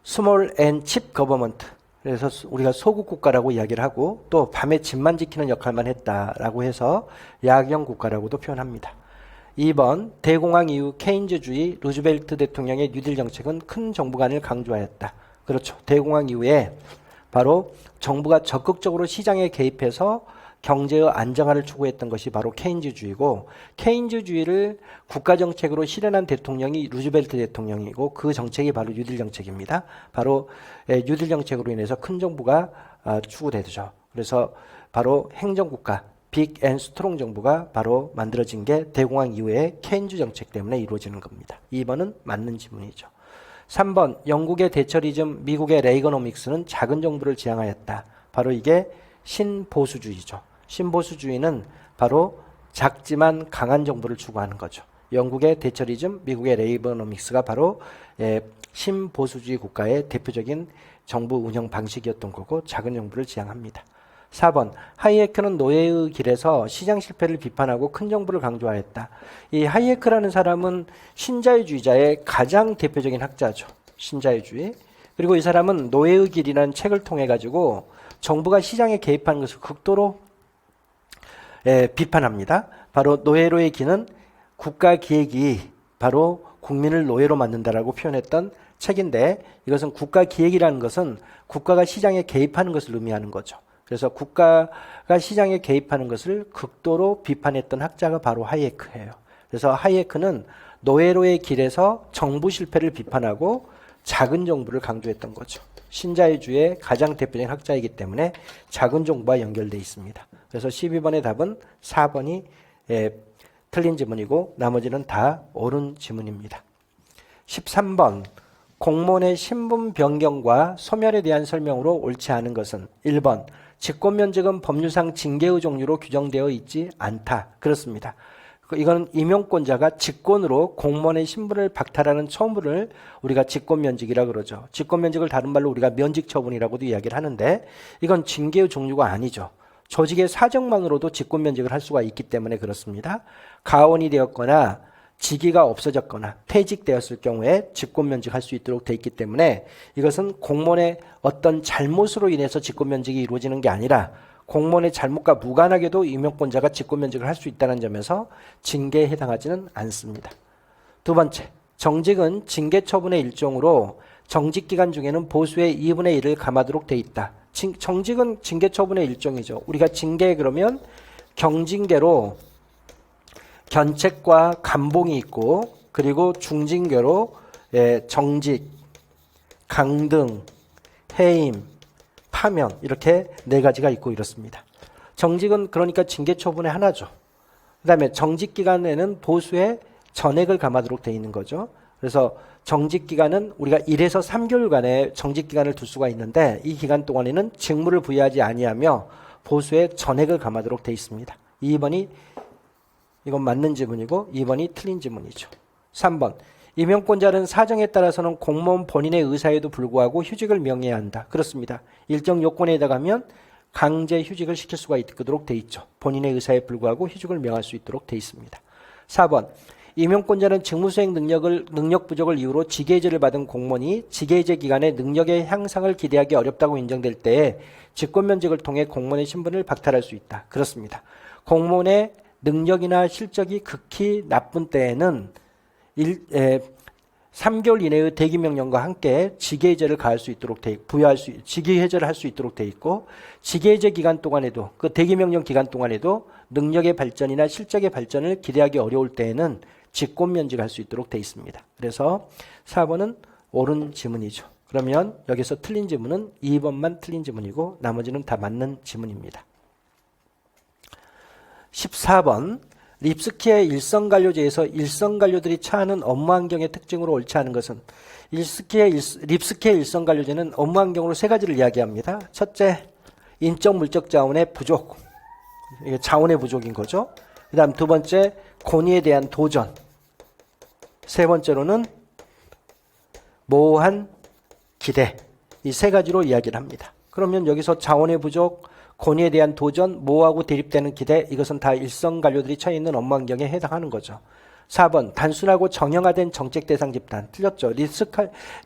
S1: 스몰 앤 칩 거버먼트 그래서 우리가 소국 국가라고 이야기를 하고 또 밤에 집만 지키는 역할만 했다라고 해서 야경 국가라고도 표현합니다. 2번 대공황 이후 케인즈주의 루즈벨트 대통령의 뉴딜 정책은 큰 정부관을 강조하였다. 그렇죠. 대공황 이후에 바로 정부가 적극적으로 시장에 개입해서 경제의 안정화를 추구했던 것이 바로 케인즈주의고 케인즈주의를 국가정책으로 실현한 대통령이 루즈벨트 대통령이고 그 정책이 바로 뉴딜 정책입니다. 바로 뉴딜 정책으로 인해서 큰 정부가 추구되죠. 그래서 바로 행정국가 빅 앤 스트롱 정부가 바로 만들어진 게 대공황 이후에 케인즈 정책 때문에 이루어지는 겁니다. 2번은 맞는 지문이죠. 3번 영국의 대처리즘, 미국의 레이거노믹스는 작은 정부를 지향하였다. 바로 이게 신보수주의죠. 신보수주의는 바로 작지만 강한 정부를 추구하는 거죠. 영국의 대처리즘, 미국의 레이거노믹스가 바로 신보수주의 국가의 대표적인 정부 운영 방식이었던 거고 작은 정부를 지향합니다. 4번 하이에크는 노예의 길에서 시장 실패를 비판하고 큰 정부를 강조하였다. 이 하이에크라는 사람은 신자유주의자의 가장 대표적인 학자죠. 신자유주의. 그리고 이 사람은 노예의 길이라는 책을 통해 가지고 정부가 시장에 개입하는 것을 극도로 비판합니다. 바로 노예로의 길은 국가기획이 바로 국민을 노예로 만든다라고 표현했던 책인데, 이것은 국가기획이라는 것은 국가가 시장에 개입하는 것을 의미하는 거죠. 그래서 국가가 시장에 개입하는 것을 극도로 비판했던 학자가 바로 하이에크예요. 그래서 하이에크는 노예로의 길에서 정부 실패를 비판하고 작은 정부를 강조했던 거죠. 신자유주의의 가장 대표적인 학자이기 때문에 작은 정부와 연결되어 있습니다. 그래서 12번의 답은 4번이 틀린 지문이고 나머지는 다 옳은 지문입니다. 13번, 공무원의 신분 변경과 소멸에 대한 설명으로 옳지 않은 것은 1번, 직권면직은 법률상 징계의 종류로 규정되어 있지 않다. 그렇습니다. 이건 임용권자가 직권으로 공무원의 신분을 박탈하는 처분을 우리가 직권면직이라 그러죠. 직권면직을 다른 말로 우리가 면직처분이라고도 이야기를 하는데, 이건 징계의 종류가 아니죠. 조직의 사정만으로도 직권면직을 할 수가 있기 때문에 그렇습니다. 가원이 되었거나 직위가 없어졌거나 퇴직되었을 경우에 직권면직할 수 있도록 되어 있기 때문에 이것은 공무원의 어떤 잘못으로 인해서 직권면직이 이루어지는 게 아니라 공무원의 잘못과 무관하게도 임용권자가 직권면직을 할 수 있다는 점에서 징계에 해당하지는 않습니다. 두 번째, 정직은 징계처분의 일종으로 정직기간 중에는 보수의 2분의 1을 감하도록 되어 있다. 정직은 징계처분의 일종이죠. 우리가 징계 그러면 경징계로 견책과 감봉이 있고, 그리고 중징계로 정직, 강등, 해임, 파면, 이렇게 네 가지가 있고 이렇습니다. 정직은 그러니까 징계처분의 하나죠. 그 다음에 정직기간에는 보수의 전액을 감하도록 되어 있는 거죠. 그래서 정직기간은 우리가 1에서 3개월간의 정직기간을 둘 수가 있는데, 이 기간 동안에는 직무를 부여하지 아니하며 보수의 전액을 감하도록 되어 있습니다. 2번이 이건 맞는 지문이고 2번이 틀린 지문이죠. 3번, 임용권자는 사정에 따라서는 공무원 본인의 의사에도 불구하고 휴직을 명해야 한다. 그렇습니다. 일정 요건에 해당하면 강제 휴직을 시킬 수가 있도록 돼 있죠. 본인의 의사에 불구하고 휴직을 명할 수 있도록 돼 있습니다. 4번, 임용권자는 직무수행 능력 부족을 이유로 직위해제를 받은 공무원이 직위해제 기간에 능력의 향상을 기대하기 어렵다고 인정될 때에 직권면직을 통해 공무원의 신분을 박탈할 수 있다. 그렇습니다. 공무원의 능력이나 실적이 극히 나쁜 때에는 3개월 이내의 대기명령과 함께 직위해제를 가할 수 있도록 직위해제를 할 수 있도록 돼 있고, 직위해제 기간 동안에도, 그 대기명령 기간 동안에도 능력의 발전이나 실적의 발전을 기대하기 어려울 때에는 직권면직할 수 있도록 돼 있습니다. 그래서 4번은 옳은 지문이죠. 그러면 여기서 틀린 지문은 2번만 틀린 지문이고 나머지는 다 맞는 지문입니다. 14번, 립스키의 일성관료제에서 일성관료들이 처하는 업무환경의 특징으로 옳지 않은 것은, 립스키의 일성관료제는 업무환경으로 세 가지를 이야기합니다. 첫째, 인적 물적 자원의 부족, 이게 자원의 부족인 거죠. 그 다음 두 번째, 권위에 대한 도전, 세 번째로는 모호한 기대, 이 세 가지로 이야기를 합니다. 그러면 여기서 자원의 부족, 권위에 대한 도전, 모호하고 대립되는 기대, 이것은 다 일성관료들이 처해 있는 업무환경에 해당하는 거죠. 4번, 단순하고 정형화된 정책 대상 집단. 틀렸죠.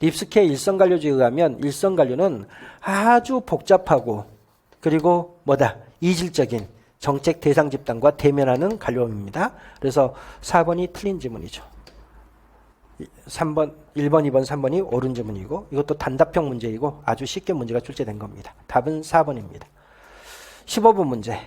S1: 립스키의 일성관료제에 의하면 일성관료는 아주 복잡하고 그리고 이질적인 정책 대상 집단과 대면하는 관료입니다. 그래서 4번이 틀린 지문이죠. 3번, 1번, 2번, 3번이 옳은 지문이고, 이것도 단답형 문제이고 아주 쉽게 문제가 출제된 겁니다. 답은 4번입니다. 15번 문제.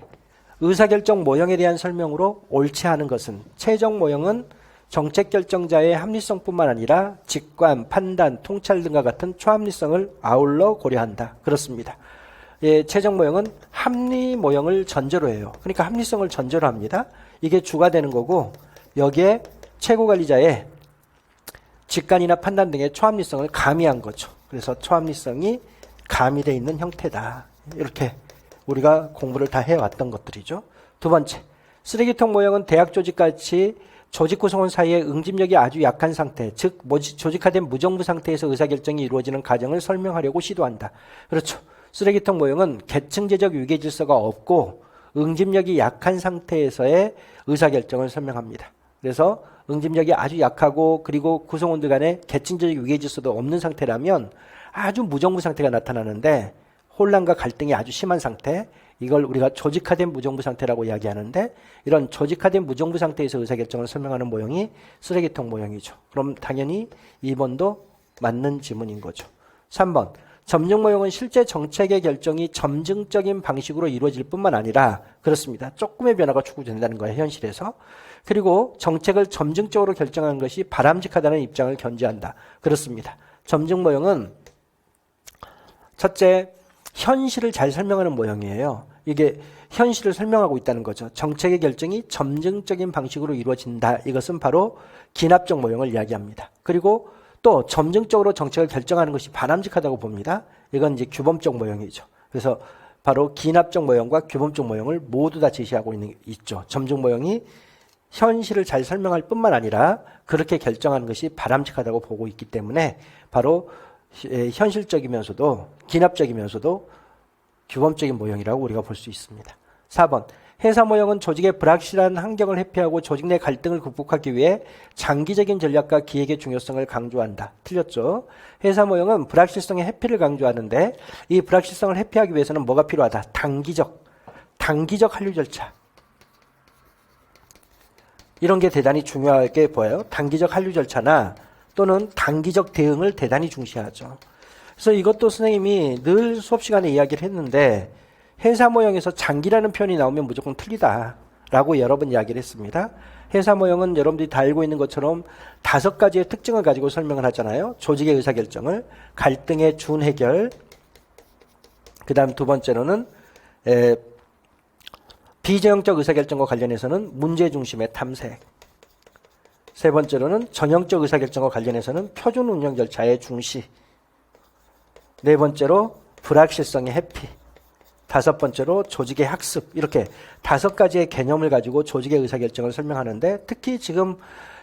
S1: 의사결정 모형에 대한 설명으로 옳지 않은 것은, 최종 모형은 정책결정자의 합리성뿐만 아니라 직관, 판단, 통찰 등과 같은 초합리성을 아울러 고려한다. 그렇습니다. 최종 모형은 합리 모형을 전제로 해요. 그러니까 합리성을 전제로 합니다. 이게 주가 되는 거고, 여기에 최고관리자의 직관이나 판단 등의 초합리성을 가미한 거죠. 그래서 초합리성이 가미되어 있는 형태다. 이렇게 우리가 공부를 다 해왔던 것들이죠. 두 번째, 쓰레기통 모형은 대학 조직같이 조직 구성원 사이의 응집력이 아주 약한 상태, 즉 조직화된 무정부 상태에서 의사결정이 이루어지는 과정을 설명하려고 시도한다. 그렇죠. 쓰레기통 모형은 계층제적 위계 질서가 없고 응집력이 약한 상태에서의 의사결정을 설명합니다. 그래서 응집력이 아주 약하고 그리고 구성원들 간의 계층제적 위계 질서도 없는 상태라면 아주 무정부 상태가 나타나는데, 혼란과 갈등이 아주 심한 상태, 이걸 우리가 조직화된 무정부 상태라고 이야기하는데 이런 조직화된 무정부 상태에서 의사결정을 설명하는 모형이 쓰레기통 모형이죠. 그럼 당연히 2번도 맞는 지문인 거죠. 3번. 점증 모형은 실제 정책의 결정이 점증적인 방식으로 이루어질 뿐만 아니라 그렇습니다. 조금의 변화가 추구된다는 거예요. 현실에서. 그리고 정책을 점증적으로 결정하는 것이 바람직하다는 입장을 견지한다. 그렇습니다. 점증 모형은 첫째, 현실을 잘 설명하는 모형이에요. 이게 현실을 설명하고 있다는 거죠. 정책의 결정이 점증적인 방식으로 이루어진다. 이것은 바로 기납적 모형을 이야기합니다. 그리고 또 점증적으로 정책을 결정하는 것이 바람직하다고 봅니다. 이건 이제 규범적 모형이죠. 그래서 바로 기납적 모형과 규범적 모형을 모두 다 제시하고 있죠. 점증 모형이 현실을 잘 설명할 뿐만 아니라 그렇게 결정하는 것이 바람직하다고 보고 있기 때문에 바로 현실적이면서도 기납적이면서도 규범적인 모형이라고 우리가 볼 수 있습니다. 4번. 회사 모형은 조직의 불확실한 환경을 회피하고 조직 내 갈등을 극복하기 위해 장기적인 전략과 기획의 중요성을 강조한다. 틀렸죠? 회사 모형은 불확실성의 회피를 강조하는데 이 불확실성을 회피하기 위해서는 뭐가 필요하다? 단기적 한류 절차. 이런 게 대단히 중요하게 보여요. 단기적 한류 절차나 또는 단기적 대응을 대단히 중시하죠. 그래서 이것도 선생님이 늘 수업 시간에 이야기를 했는데 회사 모형에서 장기라는 표현이 나오면 무조건 틀리다라고 여러 번 이야기를 했습니다. 회사 모형은 여러분들이 다 알고 있는 것처럼 5가지의 특징을 가지고 설명을 하잖아요. 조직의 의사결정을, 갈등의 준해결, 그 다음 두 번째로는 비전형적 의사결정과 관련해서는 문제중심의 탐색, 세 번째로는 전형적 의사결정과 관련해서는 표준 운영 절차의 중시, 네 번째로 불확실성의 회피, 다섯 번째로 조직의 학습, 이렇게 5가지의 개념을 가지고 조직의 의사결정을 설명하는데 특히 지금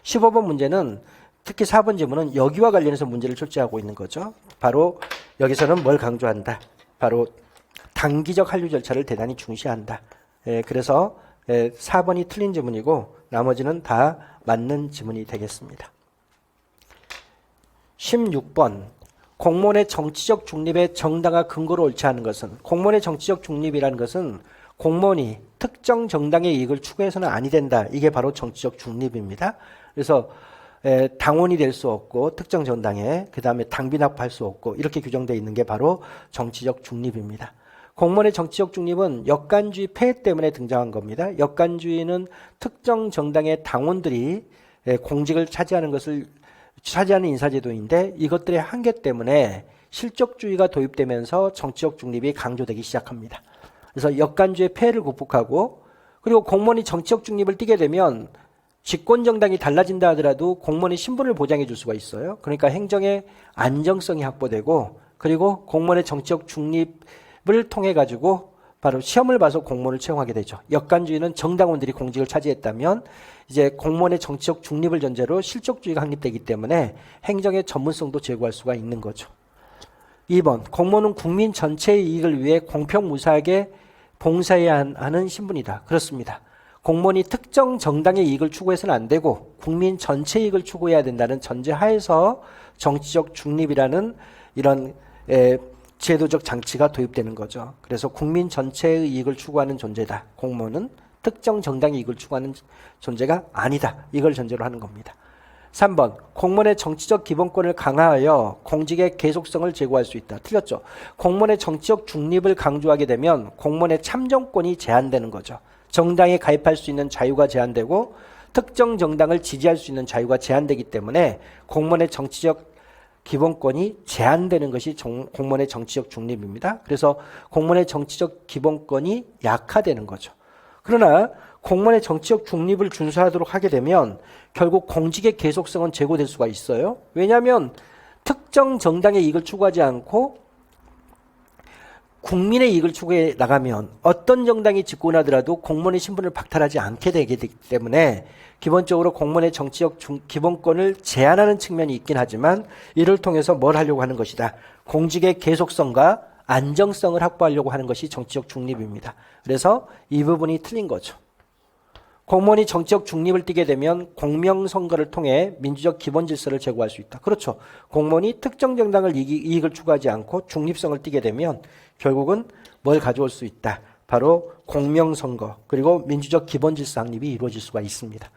S1: 15번 문제는 특히 4번 지문은 여기와 관련해서 문제를 출제하고 있는 거죠. 바로 여기서는 뭘 강조한다? 바로 단기적 한류 절차를 대단히 중시한다. 그래서 4번이 틀린 지문이고 나머지는 다 맞는 지문이 되겠습니다. 16번. 공무원의 정치적 중립에 정당화 근거로 옳지 않은 것은, 공무원의 정치적 중립이라는 것은 공무원이 특정 정당의 이익을 추구해서는 아니 된다. 이게 바로 정치적 중립입니다. 그래서 당원이 될 수 없고 특정 정당에 그 다음에 당비 납부할 수 없고 이렇게 규정되어 있는 게 바로 정치적 중립입니다. 공무원의 정치적 중립은 역관주의 폐해 때문에 등장한 겁니다. 역관주의는 특정 정당의 당원들이 공직을 차지하는 인사제도인데 이것들의 한계 때문에 실적주의가 도입되면서 정치적 중립이 강조되기 시작합니다. 그래서 역관주의 폐해를 극복하고 그리고 공무원이 정치적 중립을 띠게 되면 집권정당이 달라진다 하더라도 공무원의 신분을 보장해 줄 수가 있어요. 그러니까 행정의 안정성이 확보되고 그리고 공무원의 정치적 중립을 통해 가지고 바로 시험을 봐서 공무원을 채용하게 되죠. 역관주의는 정당원들이 공직을 차지했다면 이제 공무원의 정치적 중립을 전제로 실적주의가 확립되기 때문에 행정의 전문성도 제고할 수가 있는 거죠. 2번. 공무원은 국민 전체의 이익을 위해 공평무사하게 봉사해야 하는 신분이다. 그렇습니다. 공무원이 특정 정당의 이익을 추구해서는 안 되고 국민 전체 이익을 추구해야 된다는 전제하에서 정치적 중립이라는 이런 제도적 장치가 도입되는 거죠. 그래서 국민 전체의 이익을 추구하는 존재다. 공무원은 특정 정당의 이익을 추구하는 존재가 아니다. 이걸 전제로 하는 겁니다. 3번. 공무원의 정치적 기본권을 강화하여 공직의 계속성을 제고할 수 있다. 틀렸죠. 공무원의 정치적 중립을 강조하게 되면 공무원의 참정권이 제한되는 거죠. 정당에 가입할 수 있는 자유가 제한되고 특정 정당을 지지할 수 있는 자유가 제한되기 때문에 공무원의 정치적 기본권이 제한되는 것이 공무원의 정치적 중립입니다. 그래서 공무원의 정치적 기본권이 약화되는 거죠. 그러나 공무원의 정치적 중립을 준수하도록 하게 되면 결국 공직의 계속성은 제고될 수가 있어요. 왜냐하면 특정 정당의 이익을 추구하지 않고 국민의 이익을 추구해 나가면 어떤 정당이 집권하더라도 공무원의 신분을 박탈하지 않게 되기 때문에 기본적으로 공무원의 정치적 기본권을 제한하는 측면이 있긴 하지만 이를 통해서 뭘 하려고 하는 것이다. 공직의 계속성과 안정성을 확보하려고 하는 것이 정치적 중립입니다. 그래서 이 부분이 틀린 거죠. 공무원이 정치적 중립을 띠게 되면 공명선거를 통해 민주적 기본 질서를 제고할 수 있다. 그렇죠. 공무원이 특정 정당을 이익을 추구하지 않고 중립성을 띠게 되면 결국은 뭘 가져올 수 있다. 바로 바로 공명선거 그리고 민주적 기본질서 확립이 이루어질 수가 있습니다.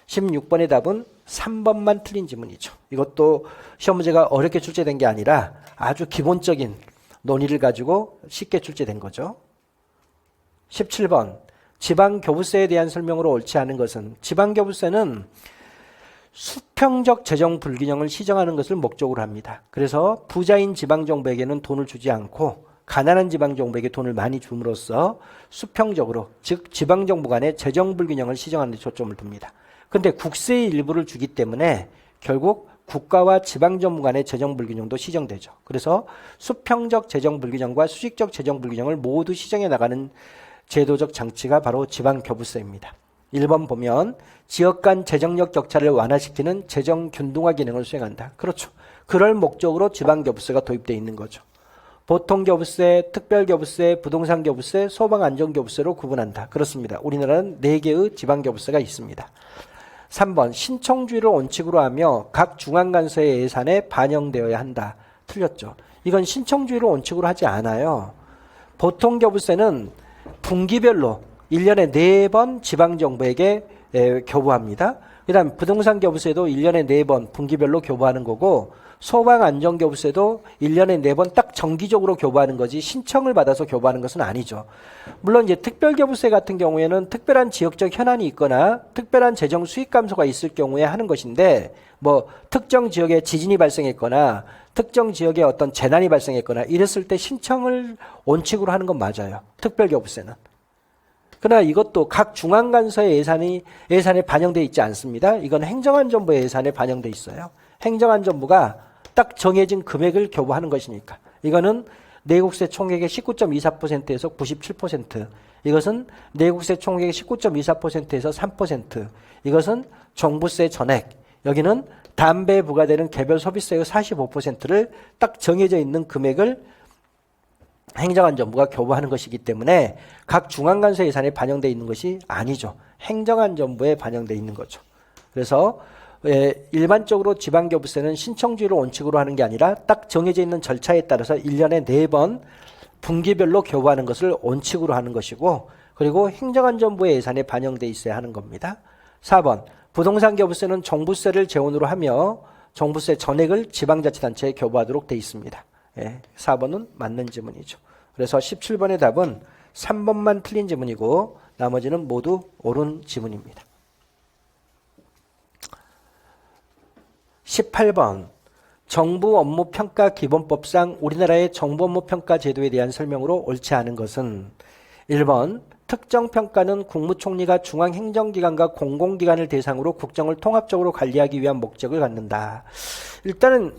S1: 16번의 답은 3번만 틀린 지문이죠. 이것도 시험 문제가 어렵게 출제된 게 아니라 아주 기본적인 논의를 가지고 쉽게 출제된 거죠. 17번 지방교부세에 대한 설명으로 옳지 않은 것은 지방교부세는 수평적 재정 불균형을 시정하는 것을 목적으로 합니다. 그래서 부자인 지방정부에게는 돈을 주지 않고 가난한 지방정부에게 돈을 많이 줌으로써 수평적으로 즉 지방정부 간의 재정 불균형을 시정하는 데 초점을 둡니다. 그런데 국세의 일부를 주기 때문에 결국 국가와 지방정부 간의 재정 불균형도 시정되죠. 그래서 수평적 재정 불균형과 수직적 재정 불균형을 모두 시정해 나가는 제도적 장치가 바로 지방교부세입니다. 1번 보면 지역 간 재정력 격차를 완화시키는 재정 균등화 기능을 수행한다. 그렇죠. 그럴 목적으로 지방교부세가 도입되어 있는 거죠. 보통교부세, 특별교부세, 부동산교부세, 소방안전교부세로 구분한다. 그렇습니다. 우리나라는 4개의 지방교부세가 있습니다. 3번 신청주의를 원칙으로 하며 각 중앙관서의 예산에 반영되어야 한다. 틀렸죠. 이건 신청주의를 원칙으로 하지 않아요. 보통교부세는 분기별로 1년에 4번 지방정부에게 교부합니다. 그 다음 부동산 교부세도 1년에 4번 분기별로 교부하는 거고 소방안전교부세도 1년에 4번 딱 정기적으로 교부하는 거지 신청을 받아서 교부하는 것은 아니죠. 물론 이제 특별교부세 같은 경우에는 특별한 지역적 현안이 있거나 특별한 재정 수익 감소가 있을 경우에 하는 것인데 뭐 특정 지역에 지진이 발생했거나 특정 지역에 어떤 재난이 발생했거나 이랬을 때 신청을 원칙으로 하는 건 맞아요. 특별교부세는. 그러나 이것도 각 중앙관서의 예산에 반영되어 있지 않습니다. 이건 행정안전부의 예산에 반영되어 있어요. 행정안전부가 딱 정해진 금액을 교부하는 것이니까. 이거는 내국세 총액의 19.24%에서 97%. 이것은 내국세 총액의 19.24%에서 3%. 이것은 종부세 전액. 여기는 담배에 부과되는 개별 소비세의 45%를 딱 정해져 있는 금액을 행정안전부가 교부하는 것이기 때문에 각 중앙관서 예산에 반영되어 있는 것이 아니죠. 행정안전부에 반영되어 있는 거죠. 그래서 일반적으로 지방교부세는 신청주의를 원칙으로 하는 게 아니라 딱 정해져 있는 절차에 따라서 1년에 4번 분기별로 교부하는 것을 원칙으로 하는 것이고 그리고 행정안전부의 예산에 반영되어 있어야 하는 겁니다. 4번 부동산교부세는 종부세를 재원으로 하며 종부세 전액을 지방자치단체에 교부하도록 되어 있습니다. 4번은 맞는 지문이죠. 그래서 17번의 답은 3번만 틀린 지문이고 나머지는 모두 옳은 지문입니다. 18번 정부 업무 평가 기본법상 우리나라의 정부 업무 평가 제도에 대한 설명으로 옳지 않은 것은 1번 특정 평가는 국무총리가 중앙행정기관과 공공기관을 대상으로 국정을 통합적으로 관리하기 위한 목적을 갖는다. 일단은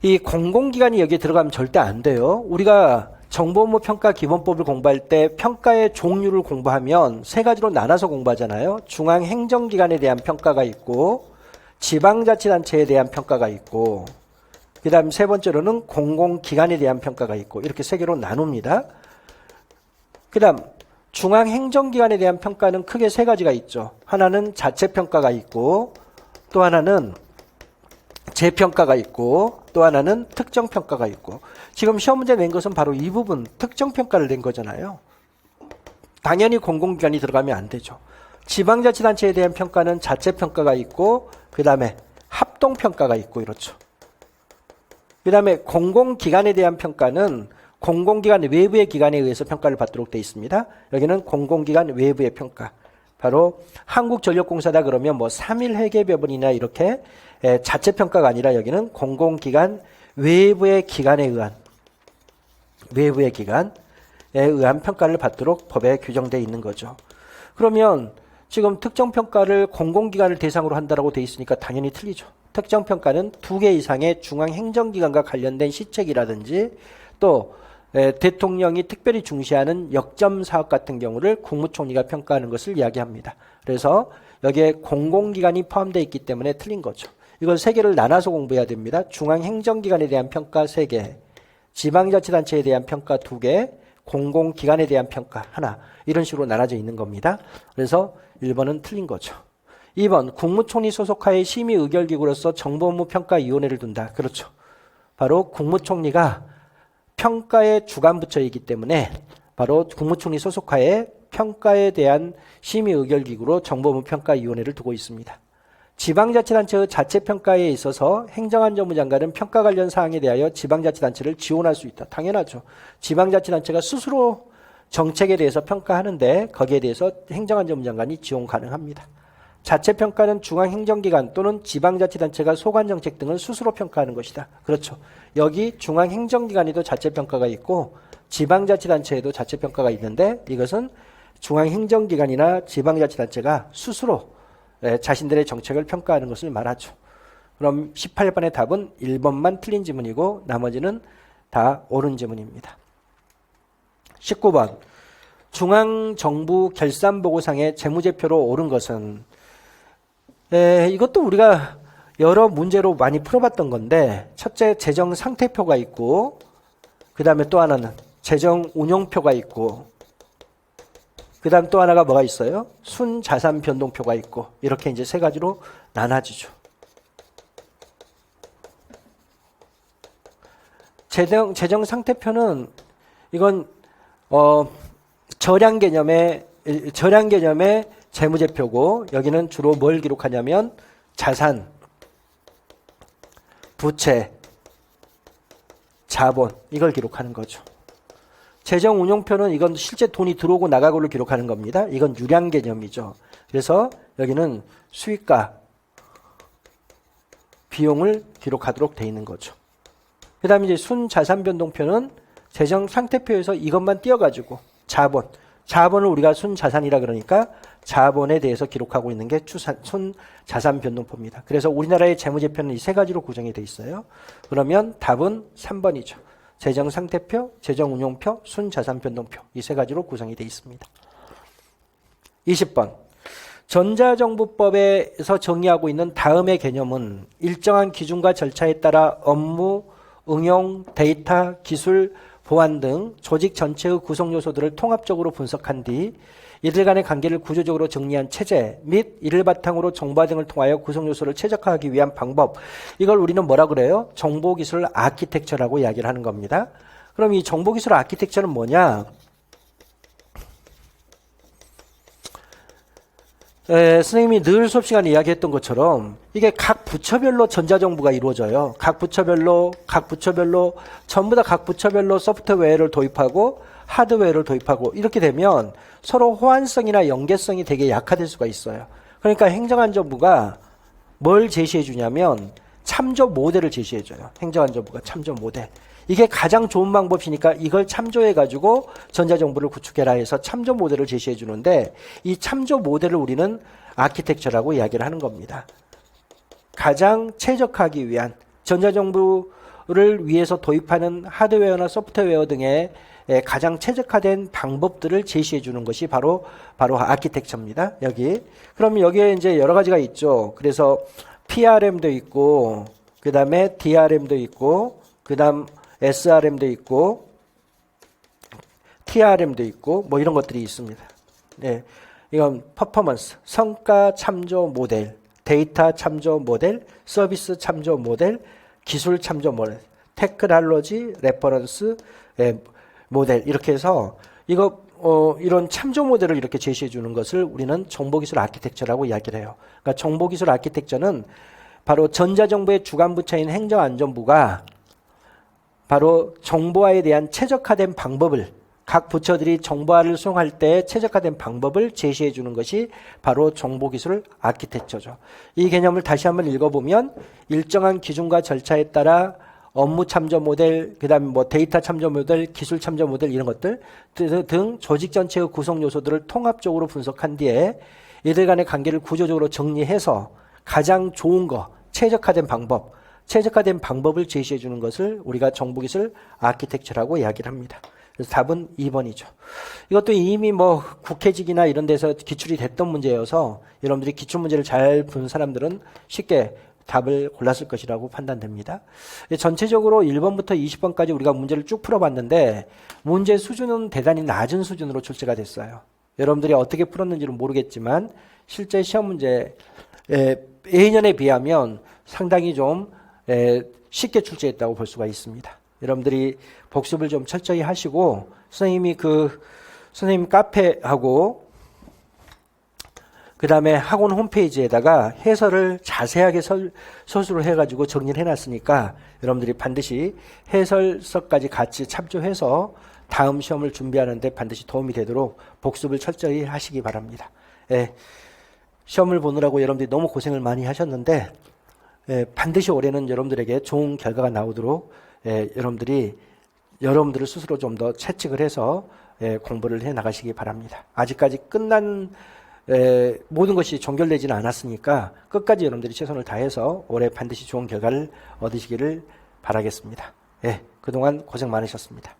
S1: 이 공공기관이 여기에 들어가면 절대 안 돼요. 우리가 정보업무평가 기본법을 공부할 때 평가의 종류를 공부하면 3가지로 나눠서 공부하잖아요. 중앙행정기관에 대한 평가가 있고 지방자치단체에 대한 평가가 있고 그 다음 3번째로는 공공기관에 대한 평가가 있고 이렇게 3개로 나눕니다. 그 다음 중앙행정기관에 대한 평가는 크게 3가지가 있죠. 하나는 자체평가가 있고 또 하나는 재평가가 있고 또 하나는 특정평가가 있고 지금 시험 문제 낸 것은 바로 이 부분 특정평가를 낸 거잖아요. 당연히 공공기관이 들어가면 안 되죠. 지방자치단체에 대한 평가는 자체평가가 있고 그 다음에 합동평가가 있고 이렇죠. 그 다음에 공공기관에 대한 평가는 공공기관 외부의 기관에 의해서 평가를 받도록 되어 있습니다. 여기는 공공기관 외부의 평가. 바로 한국전력공사다 그러면 뭐 3일 회계배분이나 이렇게 자체평가가 아니라 여기는 공공기관 외부의 기관에 의한 평가를 받도록 법에 규정되어 있는 거죠. 그러면 지금 특정평가를 공공기관을 대상으로 한다고 되어 있으니까 당연히 틀리죠. 특정평가는 2개 이상의 중앙행정기관과 관련된 시책이라든지 또 대통령이 특별히 중시하는 역점사업 같은 경우를 국무총리가 평가하는 것을 이야기합니다. 그래서 여기에 공공기관이 포함되어 있기 때문에 틀린 거죠. 이걸 3개를 나눠서 공부해야 됩니다. 중앙행정기관에 대한 평가 3개, 지방자치단체에 대한 평가 2개, 공공기관에 대한 평가 하나 이런 식으로 나눠져 있는 겁니다. 그래서 1번은 틀린 거죠. 2번 국무총리 소속하의 심의의결기구로서 정보업무평가위원회를 둔다. 그렇죠. 바로 국무총리가 평가의 주관 부처이기 때문에 바로 국무총리 소속하에 평가에 대한 심의의결기구로 정보문평가위원회를 두고 있습니다. 지방자치단체의 자체평가에 있어서 행정안전부 장관은 평가 관련 사항에 대하여 지방자치단체를 지원할 수 있다. 당연하죠. 지방자치단체가 스스로 정책에 대해서 평가하는데 거기에 대해서 행정안전부 장관이 지원 가능합니다. 자체평가는 중앙행정기관 또는 지방자치단체가 소관정책 등을 스스로 평가하는 것이다. 그렇죠. 여기 중앙행정기관에도 자체평가가 있고 지방자치단체에도 자체평가가 있는데 이것은 중앙행정기관이나 지방자치단체가 스스로 자신들의 정책을 평가하는 것을 말하죠. 그럼 18번의 답은 1번만 틀린 지문이고 나머지는 다 옳은 지문입니다. 19번 중앙정부 결산보고상의 재무제표로 옳은 것은 이것도 우리가 여러 문제로 많이 풀어봤던 건데 첫째 재정상태표가 있고 그 다음에 또 하나는 재정운용표가 있고 그 다음 또 하나가 뭐가 있어요? 순자산변동표가 있고 이렇게 이제 세 가지로 나눠지죠. 재정상태표는 이건 절량 개념의 재무제표고 여기는 주로 뭘 기록하냐면 자산, 부채, 자본 이걸 기록하는 거죠. 재정운용표는 이건 실제 돈이 들어오고 나가고를 기록하는 겁니다. 이건 유량 개념이죠. 그래서 여기는 수익과 비용을 기록하도록 되어 있는 거죠. 그 다음에 이제 순자산변동표는 재정상태표에서 이것만 띄어가지고 자본을 우리가 순자산이라 그러니까 자본에 대해서 기록하고 있는 게 순자산변동표입니다. 그래서 우리나라의 재무제표는 이 세 가지로 구성이 되어 있어요. 그러면 답은 3번이죠. 재정상태표, 재정운용표, 순자산변동표 이 세 가지로 구성이 되어 있습니다. 20번 전자정부법에서 정의하고 있는 다음의 개념은 일정한 기준과 절차에 따라 업무, 응용, 데이터, 기술, 보안 등 조직 전체의 구성 요소들을 통합적으로 분석한 뒤 이들 간의 관계를 구조적으로 정리한 체제 및 이를 바탕으로 정보화 등을 통하여 구성 요소를 최적화하기 위한 방법 이걸 우리는 뭐라 그래요? 정보기술 아키텍처라고 이야기를 하는 겁니다. 그럼 이 정보기술 아키텍처는 뭐냐? 선생님이 늘 수업 시간에 이야기했던 것처럼 이게 각 부처별로 전자정부가 이루어져요. 각 부처별로 전부 다 각 부처별로 소프트웨어를 도입하고 하드웨어를 도입하고 이렇게 되면 서로 호환성이나 연계성이 되게 약화될 수가 있어요. 그러니까 행정안전부가 뭘 제시해 주냐면 참조 모델을 제시해 줘요. 행정안전부가 참조 모델. 이게 가장 좋은 방법이니까 이걸 참조해 가지고 전자정부를 구축해라 해서 참조 모델을 제시해 주는데 이 참조 모델을 우리는 아키텍처라고 이야기를 하는 겁니다. 가장 최적화하기 위한 전자정부를 위해서 도입하는 하드웨어나 소프트웨어 등의 가장 최적화된 방법들을 제시해 주는 것이 바로 아키텍처입니다. 여기. 그럼 여기에 이제 여러 가지가 있죠. 그래서 PRM도 있고, 그 다음에 DRM도 있고, 그 다음 SRM도 있고, TRM도 있고, 뭐 이런 것들이 있습니다. 네. 이건 퍼포먼스, 성과 참조 모델, 데이터 참조 모델, 서비스 참조 모델, 기술 참조 모델, 테크놀로지, 레퍼런스, 모델 이렇게 해서 이런 참조 모델을 이렇게 제시해 주는 것을 우리는 정보기술 아키텍처라고 이야기를 해요. 그러니까 정보기술 아키텍처는 바로 전자정부의 주관 부처인 행정안전부가 바로 정보화에 대한 최적화된 방법을 각 부처들이 정보화를 수행할 때 최적화된 방법을 제시해 주는 것이 바로 정보기술 아키텍처죠. 이 개념을 다시 한번 읽어보면 일정한 기준과 절차에 따라 업무 참조 모델, 그 다음에 뭐 데이터 참조 모델, 기술 참조 모델 이런 것들 등 조직 전체의 구성 요소들을 통합적으로 분석한 뒤에 이들 간의 관계를 구조적으로 정리해서 가장 좋은 거, 최적화된 방법을 제시해 주는 것을 우리가 정보기술 아키텍처라고 이야기를 합니다. 그래서 답은 2번이죠. 이것도 이미 뭐 국회직이나 이런 데서 기출이 됐던 문제여서 여러분들이 기출문제를 잘 본 사람들은 쉽게 답을 골랐을 것이라고 판단됩니다. 전체적으로 1번부터 20번까지 우리가 문제를 쭉 풀어봤는데 문제 수준은 대단히 낮은 수준으로 출제가 됐어요. 여러분들이 어떻게 풀었는지는 모르겠지만 실제 시험 문제 예년에 비하면 상당히 좀 쉽게 출제했다고 볼 수가 있습니다. 여러분들이 복습을 좀 철저히 하시고 선생님 카페하고 그 다음에 학원 홈페이지에다가 해설을 자세하게 서술을 해가지고 정리를 해놨으니까 여러분들이 반드시 해설서까지 같이 참조해서 다음 시험을 준비하는데 반드시 도움이 되도록 복습을 철저히 하시기 바랍니다. 예, 시험을 보느라고 여러분들이 너무 고생을 많이 하셨는데 반드시 올해는 여러분들에게 좋은 결과가 나오도록 여러분들을 스스로 좀 더 채찍을 해서 공부를 해 나가시기 바랍니다. 아직까지 끝난 모든 것이 종결되지는 않았으니까 끝까지 여러분들이 최선을 다해서 올해 반드시 좋은 결과를 얻으시기를 바라겠습니다. 그동안 고생 많으셨습니다.